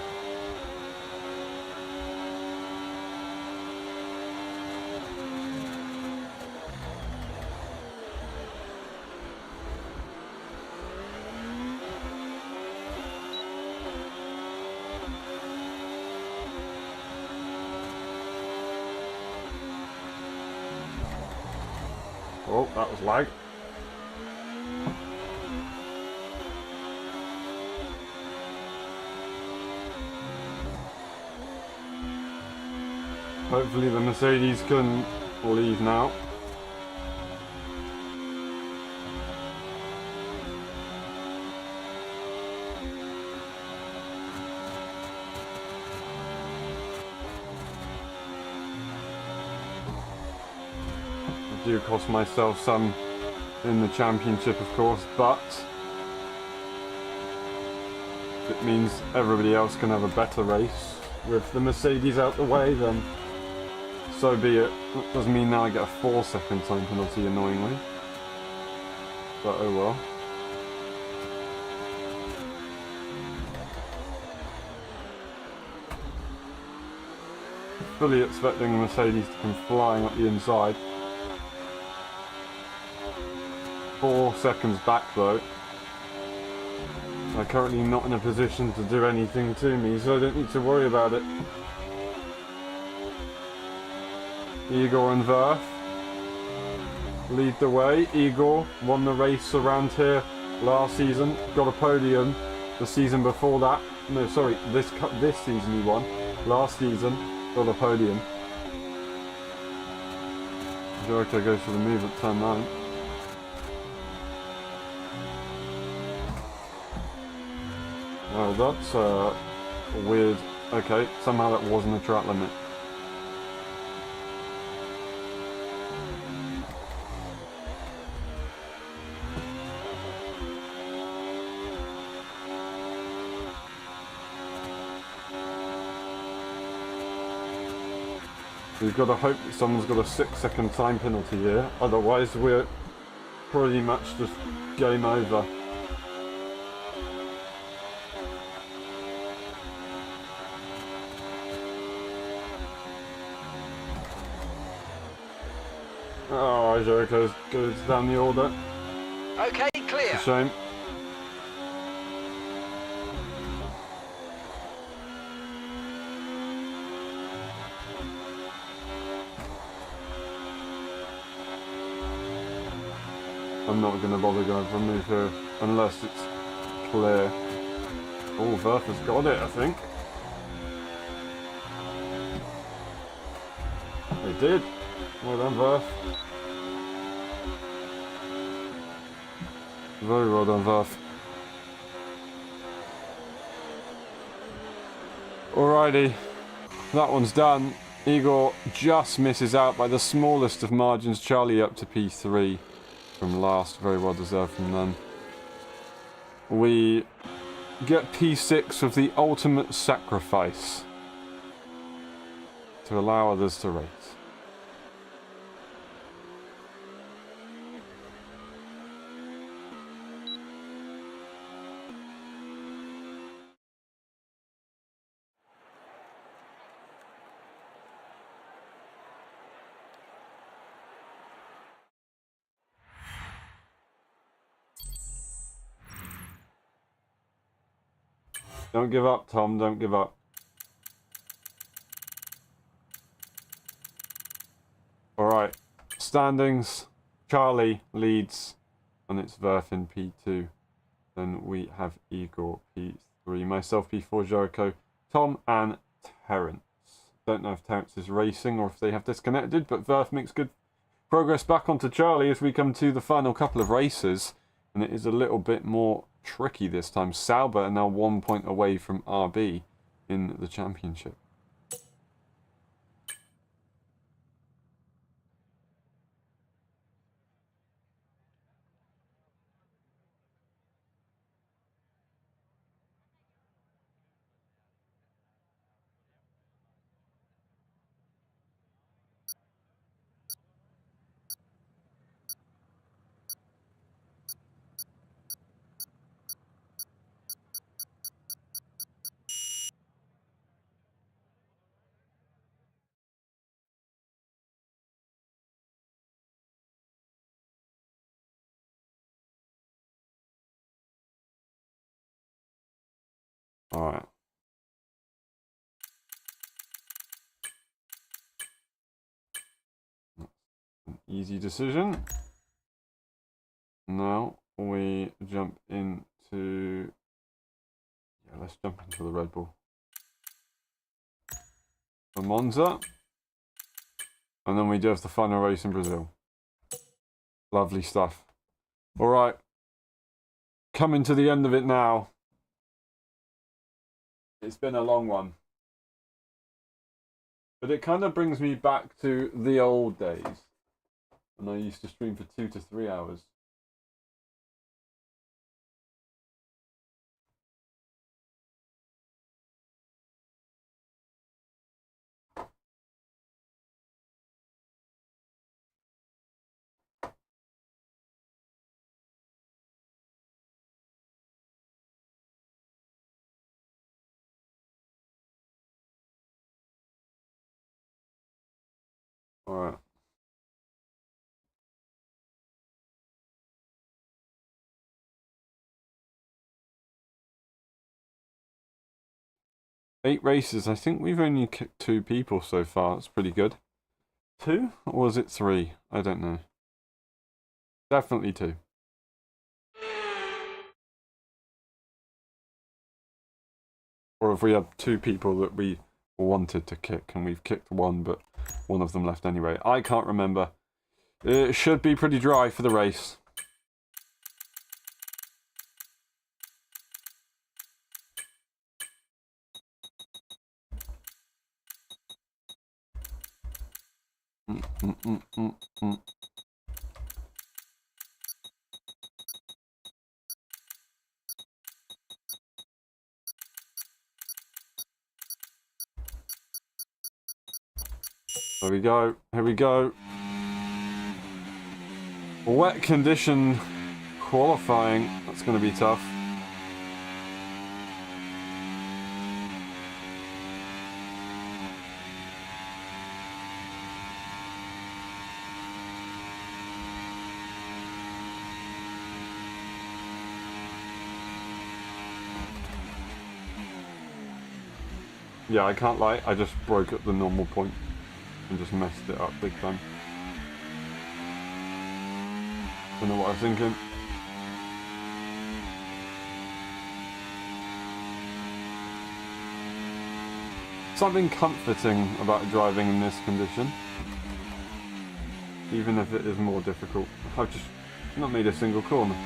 Oh, that was lag. Hopefully the Mercedes can leave now. I do cost myself some in the championship, of course, but it means everybody else can have a better race. With the Mercedes out the way, then so be it. That does mean now I get a 4-second time penalty, annoyingly. But oh well. Fully expecting the Mercedes to come flying up the inside. 4 seconds back though. They're currently not in a position to do anything to me, so I don't need to worry about it. Igor and Verth lead the way. Igor won the race around here last season, got a podium the season before that. No, sorry, this season he won. Last season, got a podium. Jericho goes for the move at turn 9. Oh, that's weird. Okay, somehow that wasn't a track limit. We've got to hope that someone's got a 6-second time penalty here, otherwise we're pretty much just game over. Oh, Jericho goes down the order. Okay, clear. It's a shame. I'm not going to bother going for a move here unless it's clear. Oh, Verth has got it, I think. They did. Well done, Verth. Very well done, Verth. Alrighty, that one's done. Igor just misses out by the smallest of margins. Charlie up to P3 from last. Very well deserved from them. We get P6 with the ultimate sacrifice to allow others to race. Don't give up, Tom, don't give up. Alright, standings. Charlie leads, and it's Verth in P2. Then we have Igor P3, myself P4, Jericho, Tom, and Terence. Don't know if Terence is racing or if they have disconnected, but Verth makes good progress back onto Charlie as we come to the final couple of races. And it is a little bit more tricky this time. Sauber are now 1 point away from RB in the championship. Alright. An easy decision. Now we jump into... Yeah, let's jump into the Red Bull. The Monza. And then we do have the final race in Brazil. Lovely stuff. Alright. Coming to the end of it now. It's been a long one. But it kind of brings me back to the old days. And I used to stream for 2 to 3 hours. Alright. Eight races. I think we've only kicked 2 people so far. It's pretty good. 2? Or was it 3? I don't know. Definitely 2. Or if we had 2 people that we wanted to kick and we've kicked 1 but one of them left anyway. I can't remember. It should be pretty dry for the race. There we go. Here we go. Wet condition qualifying. That's going to be tough. Yeah, I can't lie. I just broke at the normal point and just messed it up big time. Don't know what I was thinking. Something comforting about driving in this condition, even if it is more difficult. I've just not made a single corner.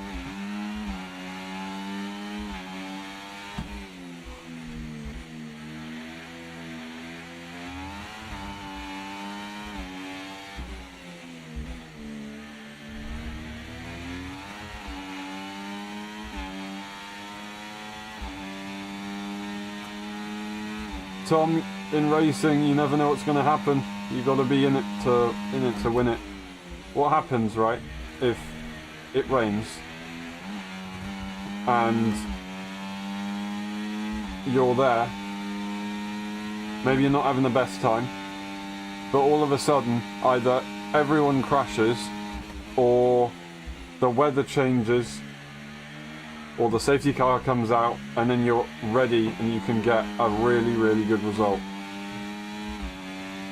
Tom, in racing, you never know what's going to happen. You got to be in it to win it. What happens, right, if it rains and you're there? Maybe you're not having the best time, but all of a sudden, either everyone crashes, or the weather changes, or the safety car comes out, and then you're ready and you can get a really, really good result.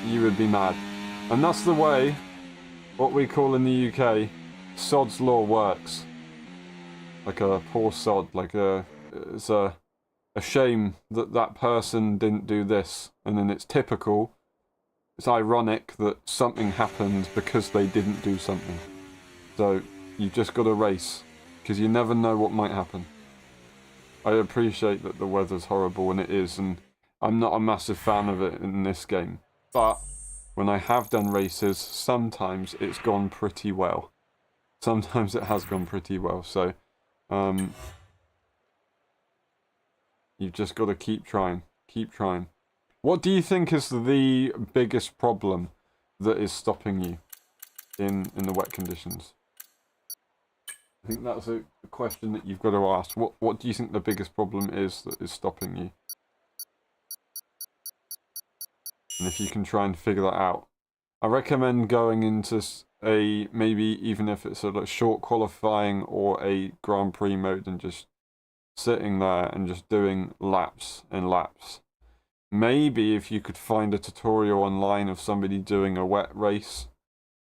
You would be mad. And that's the way, what we call in the UK, sod's law works. Like a poor sod, it's a shame that that person didn't do this, and then it's typical, it's ironic that something happened because they didn't do something. So, you've just got to race, because you never know what might happen. I appreciate that the weather's horrible, and it is, and I'm not a massive fan of it in this game. But when I have done races, sometimes it's gone pretty well. Sometimes it has gone pretty well, so you've just got to keep trying. Keep trying. What do you think is the biggest problem that is stopping you in the wet conditions? I think that's a question that you've got to ask. What do you think the biggest problem is that is stopping you? And if you can try and figure that out. I recommend going into maybe even if it's a short qualifying or a Grand Prix mode and just sitting there and just doing laps and laps. Maybe if you could find a tutorial online of somebody doing a wet race,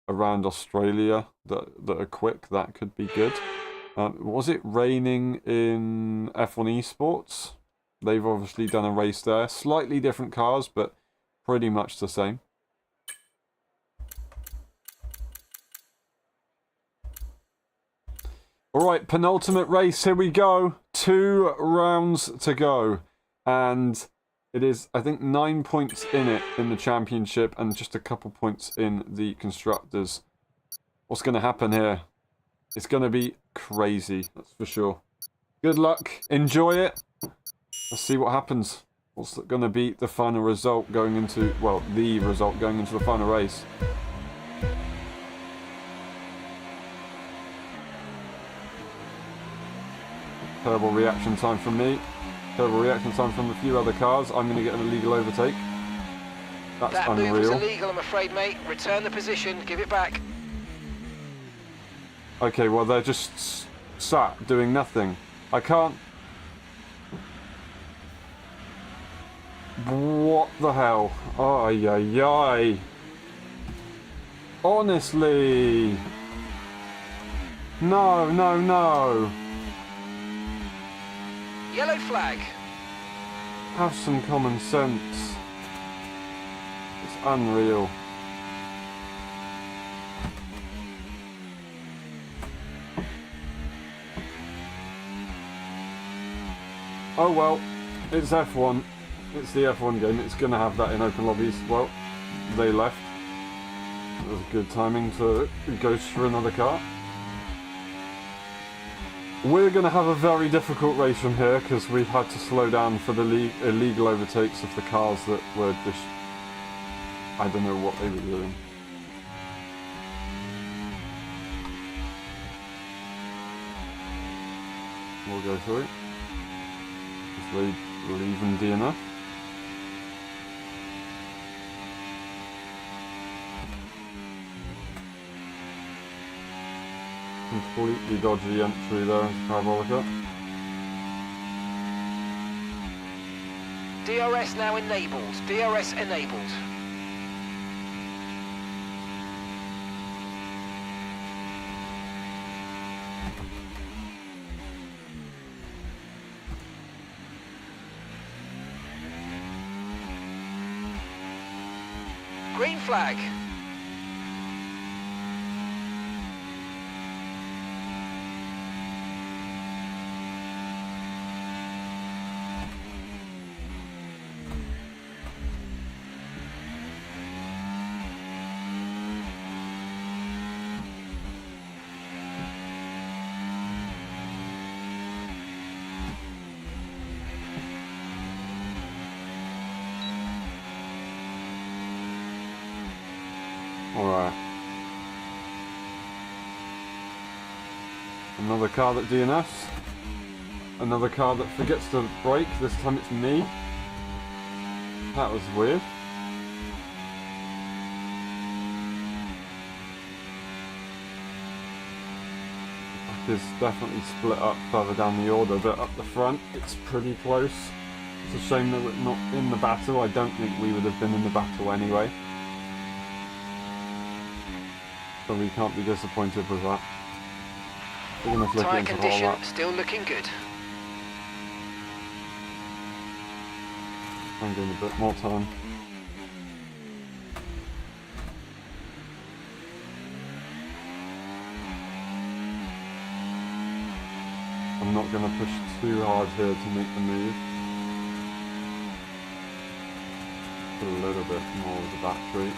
around Australia that are quick, that could be good. Was it raining in F1 Esports? They've obviously done a race there. Slightly different cars, but pretty much the same. Alright, penultimate race, here we go. 2 rounds to go. And it is, I think, 9 points in it in the championship and just a couple points in the constructors. What's going to happen here? It's going to be crazy, that's for sure. Good luck, enjoy it. Let's see what happens. What's going to be the final result going into, well, the result going into the final race. Terrible reaction time from me. Terrible reaction time from a few other cars. I'm going to get an illegal overtake. That's unreal. That move was illegal, I'm afraid, mate. Return the position, give it back. Okay, well, they're just sat doing nothing. I can't... What the hell? Ay, ay, ay. Honestly. No, no, no. Yellow flag. Have some common sense. It's unreal. Oh well, it's F1. It's the F1 game. It's going to have that in open lobbies. Well, they left. It was good timing to go for another car. We're going to have a very difficult race from here because we had to slow down for the illegal overtakes of the cars that were just... I don't know what they were doing. We'll go through. Just leaving DNF. Completely dodgy entry there into Parabolica. DRS now enabled. DRS enabled. Green flag. Alright. Another car that DNFs. Another car that forgets to brake. This time it's me. That was weird. It's definitely split up further down the order, but up the front it's pretty close. It's a shame that we're not in the battle. I don't think we would have been in the battle anyway. So we can't be disappointed with that. We're going to flick it Tyre into condition whole lap. still looking good. I'm getting a bit more time. I'm not going to push too hard here to make the move. Put a little bit more of the battery.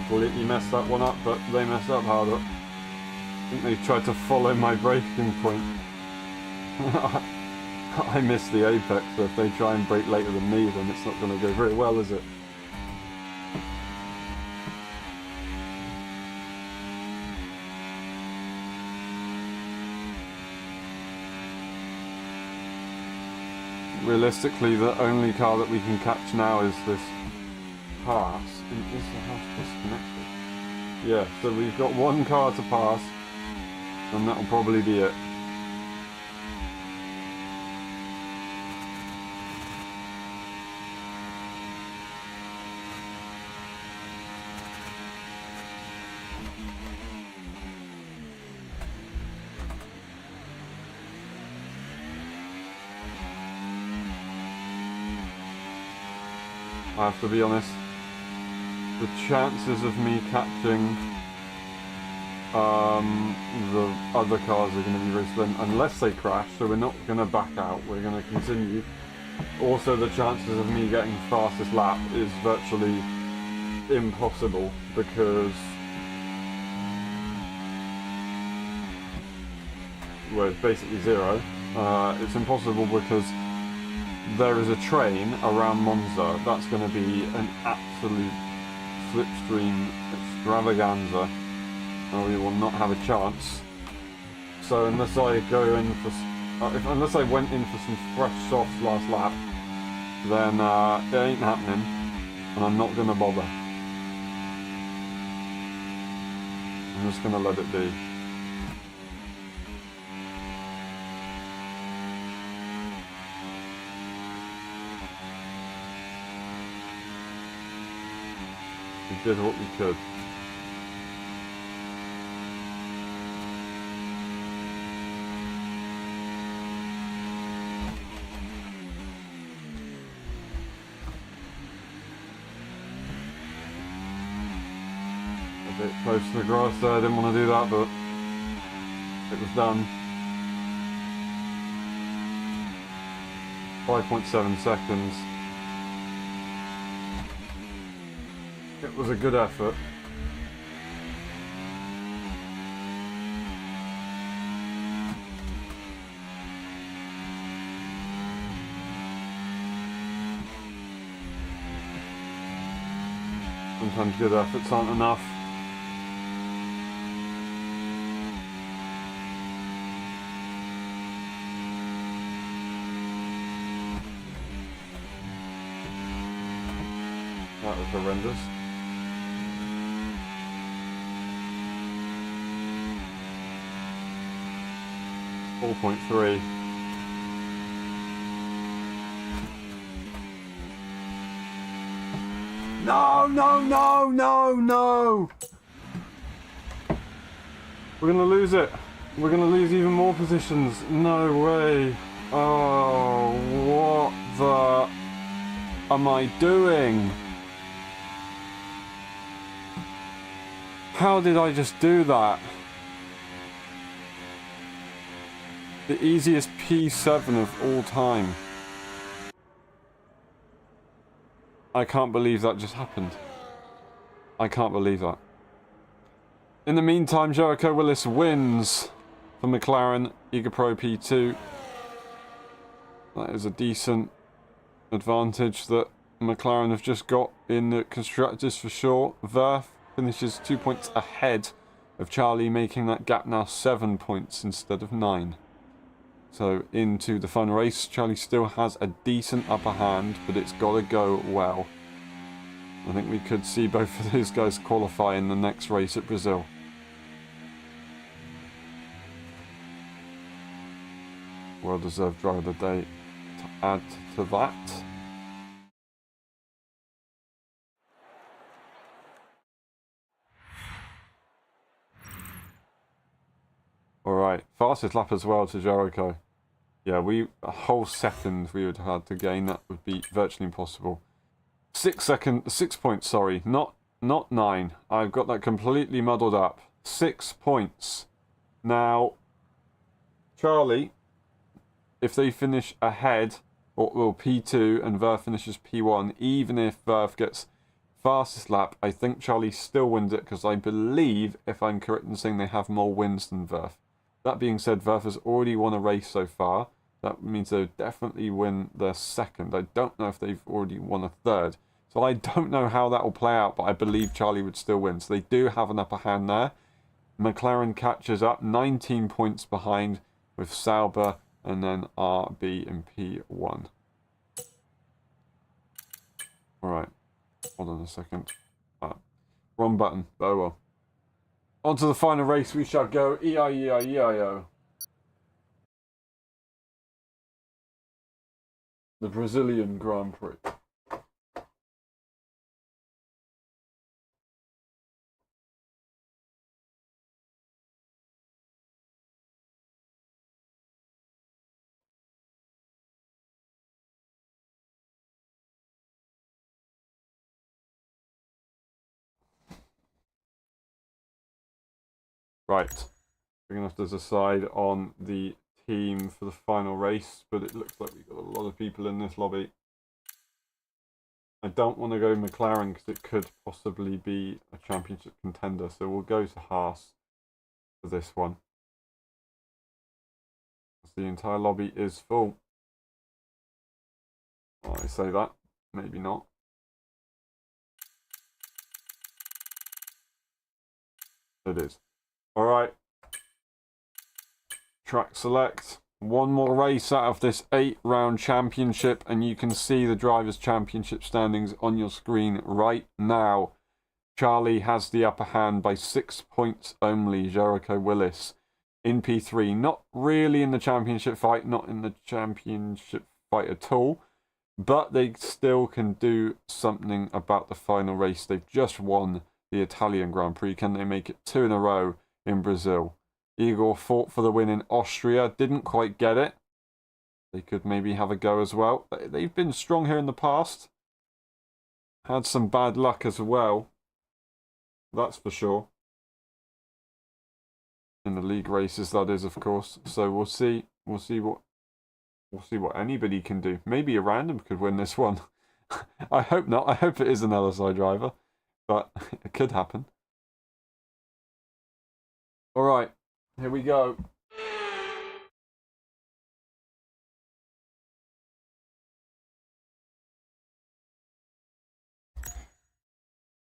Completely messed that one up, but they messed up harder. I think they tried to follow my braking point. I missed the apex, so if they try and brake later than me, then it's not going to go very well, is it? Realistically, the only car that we can catch now is this pass. And is the house disconnected? Yeah, so we've got one car to pass, and that'll probably be it. I have to be honest, the chances of me catching the other cars are going to be very slim unless they crash, so we're not going to back out, we're going to continue. Also, the chances of me getting fastest lap is virtually impossible because, well, it's basically zero. It's impossible because there is a train around Monza that's going to be an absolute slipstream extravaganza, and we will not have a chance. So unless I go in for, unless I went in for some fresh softs last lap, then it ain't happening, and I'm not going to bother. I'm just going to let it be. We did what we could. A bit close to the grass there, I didn't want to do that, but it was done. 5.7 seconds. It was a good effort. Sometimes good efforts aren't enough. That was horrendous. .3. No, no, no, no, no! We're gonna lose it. We're gonna lose even more positions. No way. Oh, what the am I doing? How did I just do that? The easiest P7 of all time. I can't believe that just happened. I can't believe that. In the meantime, Jericho Willis wins for McLaren, Eager Pro P2. That is a decent advantage that McLaren have just got in the constructors for sure. Verf finishes 2 points ahead of Charlie, making that gap now 7 points instead of 9. So into the final race, Charlie still has a decent upper hand, but it's got to go well. I think we could see both of those guys qualify in the next race at Brazil. Well-deserved driver of the day to add to that. Alright, fastest lap as well to Jericho. Yeah, a whole second we would have had to gain. That would be virtually impossible. 6 points, sorry, not 9. I've got that completely muddled up. 6 points. Now, Charlie, if they finish ahead, or well, P2 and Verf finishes P1, even if Verf gets fastest lap, I think Charlie still wins it because I believe, if I'm correct in saying, they have more wins than Verf. That being said, Verf has already won a race so far. That means they'll definitely win their second. I don't know if they've already won a third. So I don't know how that will play out, but I believe Charlie would still win. So they do have an upper hand there. McLaren catches up 19 points behind with Sauber and then RB and P1. Alright, hold on a second. Wrong button. Oh well. On to the final race we shall go. E-I-E-I-E-I-O. The Brazilian Grand Prix. Right. We're going to have to decide on the team for the final race, but it looks like we've got a lot of people in this lobby. I don't want to go McLaren because it could possibly be a championship contender, so we'll go to Haas for this one. The entire lobby is full. Oh, I say that, maybe not. It is. Alright. Track select. One more race out of this 8-round championship, and you can see the Drivers' Championship standings on your screen right now. Charlie has the upper hand by 6 points only. Jericho Willis in P3. Not really in the championship fight, not in the championship fight at all, but they still can do something about the final race. They've just won the Italian Grand Prix. Can they make it 2 in a row in Brazil? Igor fought for the win in Austria, didn't quite get it. They could maybe have a go as well. They've been strong here in the past. Had some bad luck as well. That's for sure. In the league races, that is, of course. So we'll see what anybody can do. Maybe a random could win this one. I hope not. I hope it is an LSI driver, but it could happen. All right. Here we go.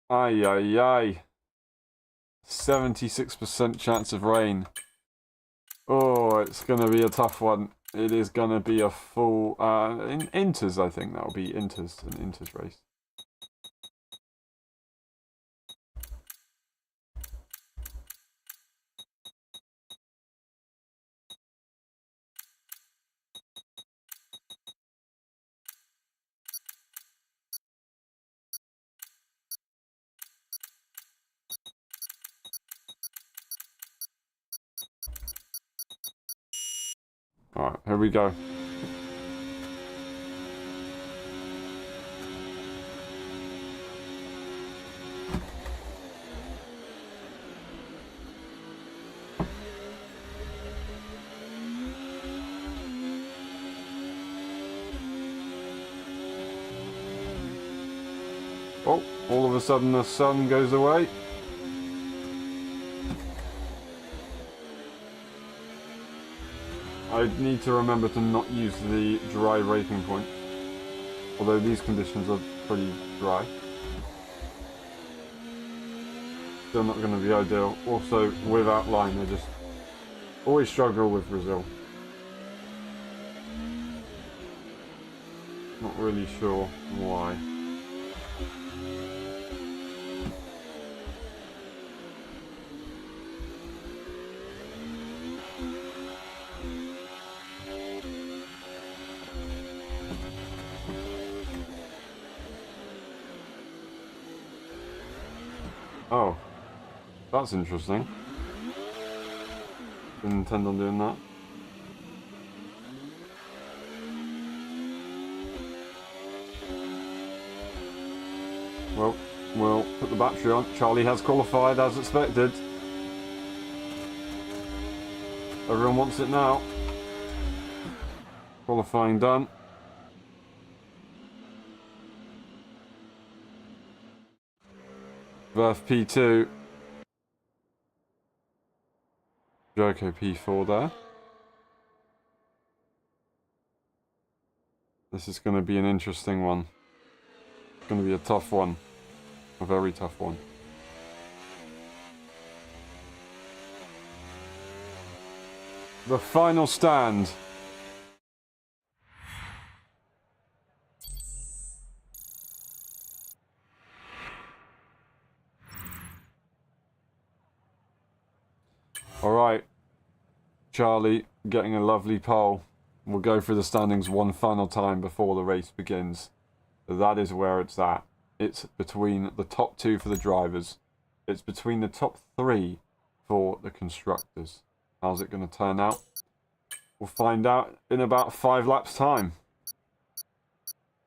Ay, ay, ay. 76% chance of rain. Oh, it's going to be a tough one. It is going to be a full... in Inters, I think that'll be Inters, an Inters race. Alright, here we go. Oh, all of a sudden the sun goes away. I need to remember to not use the dry rating points. Although these conditions are pretty dry. Still not going to be ideal. Also, without line, I just always struggle with Brazil. Not really sure why. Oh, that's interesting. Didn't intend on doing that. Well, we'll put the battery on. Charlie has qualified as expected. Everyone wants it now. Qualifying done. Verf P2. Jericho P4 there. This is going to be an interesting one. It's going to be a tough one. A very tough one. The final stand. Charlie getting a lovely pole. We'll go through the standings one final time before the race begins. That is where it's at. It's between the top 2 for the drivers. It's between the top 3 for the constructors. How's it going to turn out? We'll find out in about 5 laps time.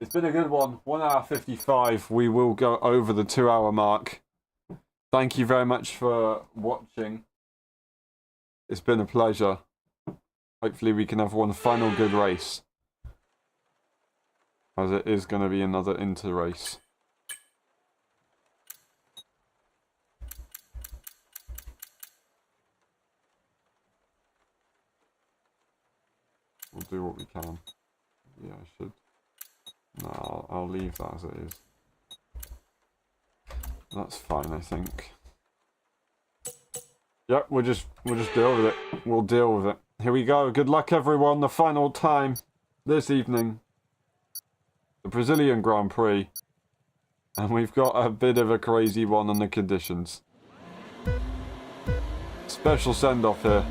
It's been a good one. 1 hour 55. We will go over the 2 hour mark. Thank you very much for watching. It's been a pleasure. Hopefully we can have one final good race. As it is going to be another inter race. We'll do what we can. Yeah, I should. No, I'll leave that as it is. That's fine, I think. Yep, we'll just deal with it. We'll deal with it. Here we go. Good luck, everyone. The final time this evening. The Brazilian Grand Prix. And we've got a bit of a crazy one on the conditions. Special send-off here.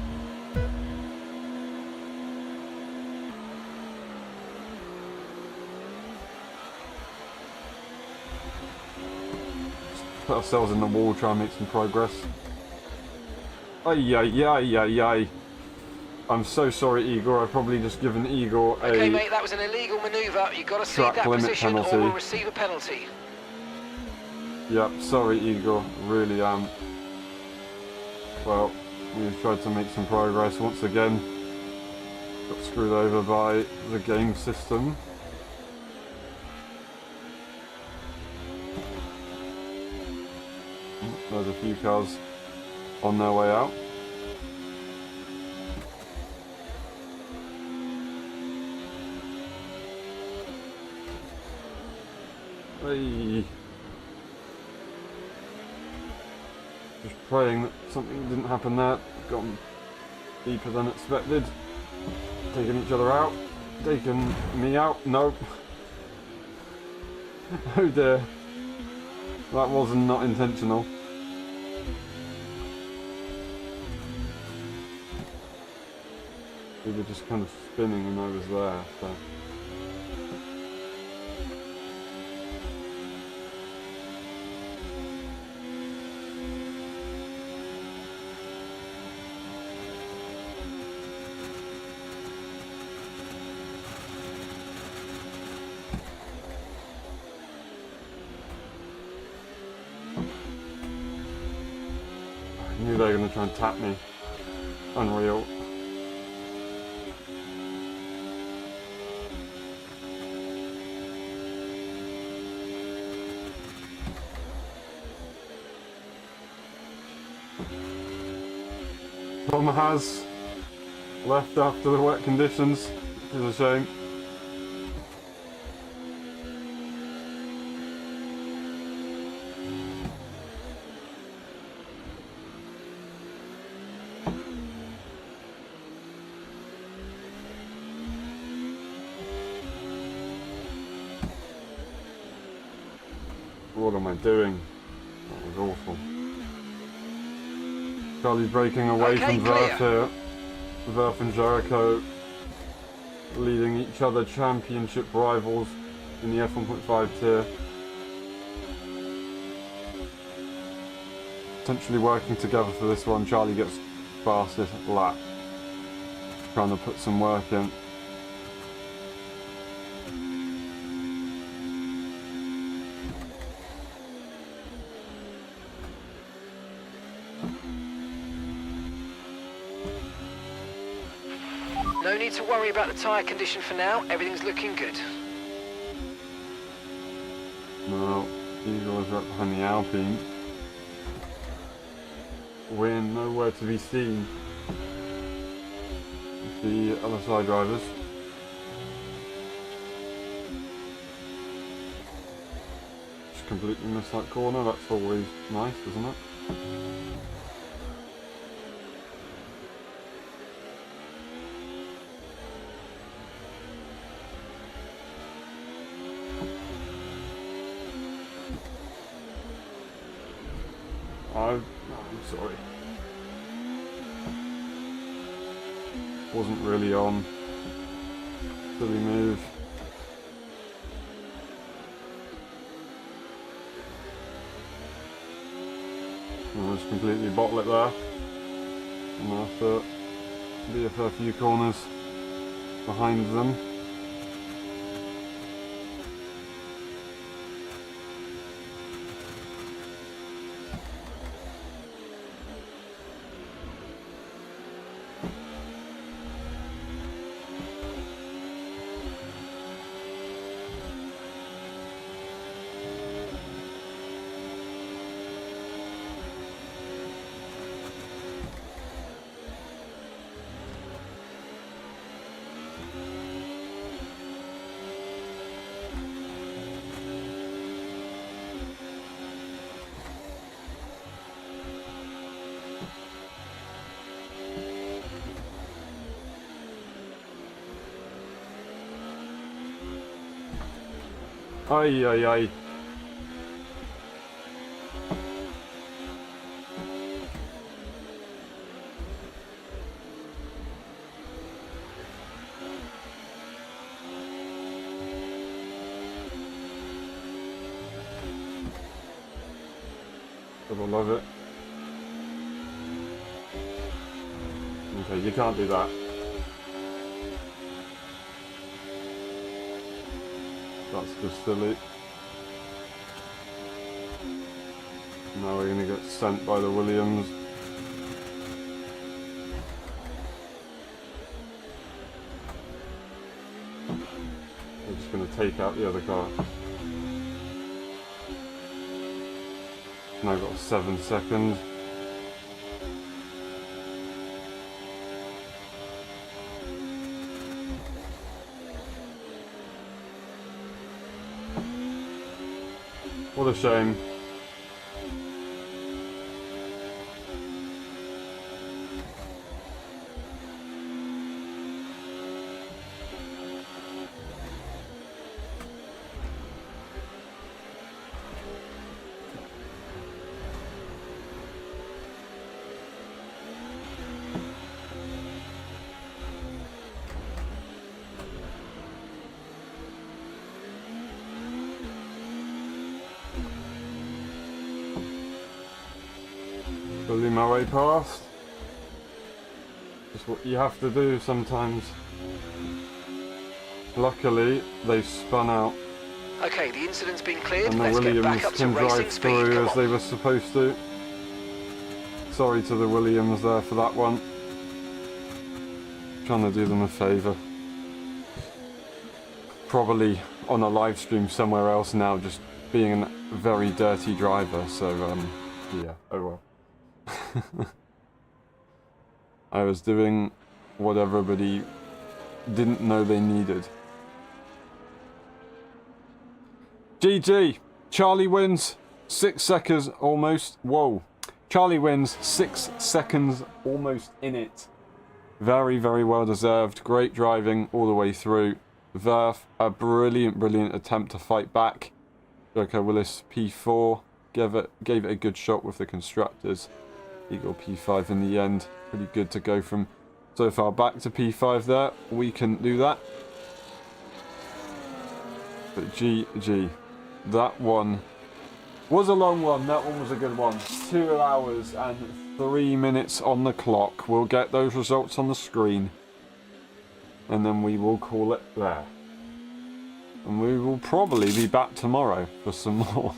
Put ourselves in the wall, try and make some progress. Ay, ay, ay, ay, ay. I'm so sorry, Igor. I've probably just given Igor a... Okay, mate, that was an illegal manoeuvre. You've got to cede that position penalty. or we'll receive a penalty. Yep, sorry, Igor. Really am. Well, we've tried to make some progress once again. Got screwed over by the game system. There's a few cars on their way out. Hey. Just praying that something didn't happen there. Gone deeper than expected. Taking each other out. Taking me out. Nope. Oh dear. That was not intentional. We were just kind of spinning and I was there, so... I knew they were going to try and tap me. Unreal. Tom has left after the wet conditions, which is a shame. What am I doing? That was awful. Charlie's breaking away from Verf here. Verf and Jericho leading each other championship rivals in the F1.5 tier. Potentially working together for this one. Charlie gets fastest lap. Trying to put some work in. No need to worry about the tyre condition for now. Everything's looking good. No, Eagles right behind the Alpine. We're nowhere to be seen. The LSI drivers. Just completely missed that corner. That's always nice, isn't it? I'm sorry. Wasn't really on. Silly move. And just completely bottle it there. And I'll have to be a fair few corners behind them. Ay, ay, ay. I love it. Okay, you can't do that. That's just silly. Now we're going to get sent by the Williams. We're just going to take out the other car. Now I've got 7 seconds. What a shame. Pulling my way past. Just what you have to do sometimes. Luckily, they spun out. Okay, the incident's been cleared. And the Let's get back Williams up to can racing drive speed. through Come as on. they were supposed to. Sorry to the Williams there for that one. Trying to do them a favour. Probably on a live stream somewhere else now, just being a very dirty driver, so yeah, oh well. I was doing what everybody didn't know they needed. GG. Charlie wins 6 seconds almost. Whoa. Charlie wins 6 seconds almost in it. Very, very well deserved. Great driving all the way through. Verf, a brilliant attempt to fight back. Joko Willis P4 gave it a good shot with the constructors. Eagle P5 in the end. Pretty good to go from so far back to P5 there. We can do that. But GG. That one was a long one. That one was a good one. 2 hours and 3 minutes on the clock. We'll get those results on the screen. And then we will call it there. And we will probably be back tomorrow for some more.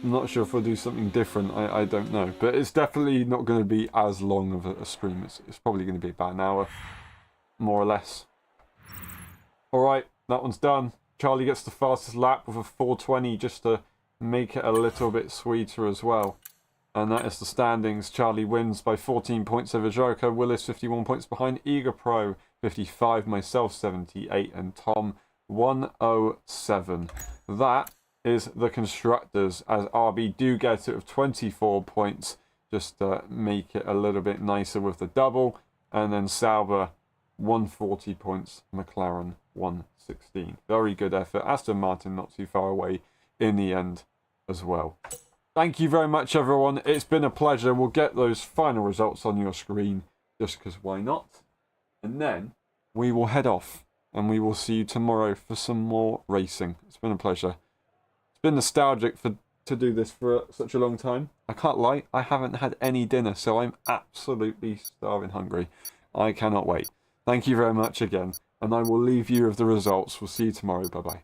I'm not sure if we'll do something different. I don't know. But it's definitely not going to be as long of a stream. It's probably going to be about an hour. More or less. Alright, that one's done. Charlie gets the fastest lap with a 4:20 just to make it a little bit sweeter as well. And that is the standings. Charlie wins by 14 points over Jericho. Willis 51 points behind. Eager Pro 55. Myself 78. And Tom 107. That is the constructors, as RB do get it with 24 points, just to make it a little bit nicer with the double. And then Sauber 140 points, McLaren 116. Very good effort. Aston Martin not too far away in the end as well. Thank you very much, everyone. It's been a pleasure. We'll get those final results on your screen just because why not? And then we will head off and we will see you tomorrow for some more racing. It's been a pleasure. It's been nostalgic to do this for such a long time. I can't lie, I haven't had any dinner, so I'm absolutely starving hungry. I cannot wait. Thank you very much again, and I will leave you with the results. We'll see you tomorrow. Bye-bye.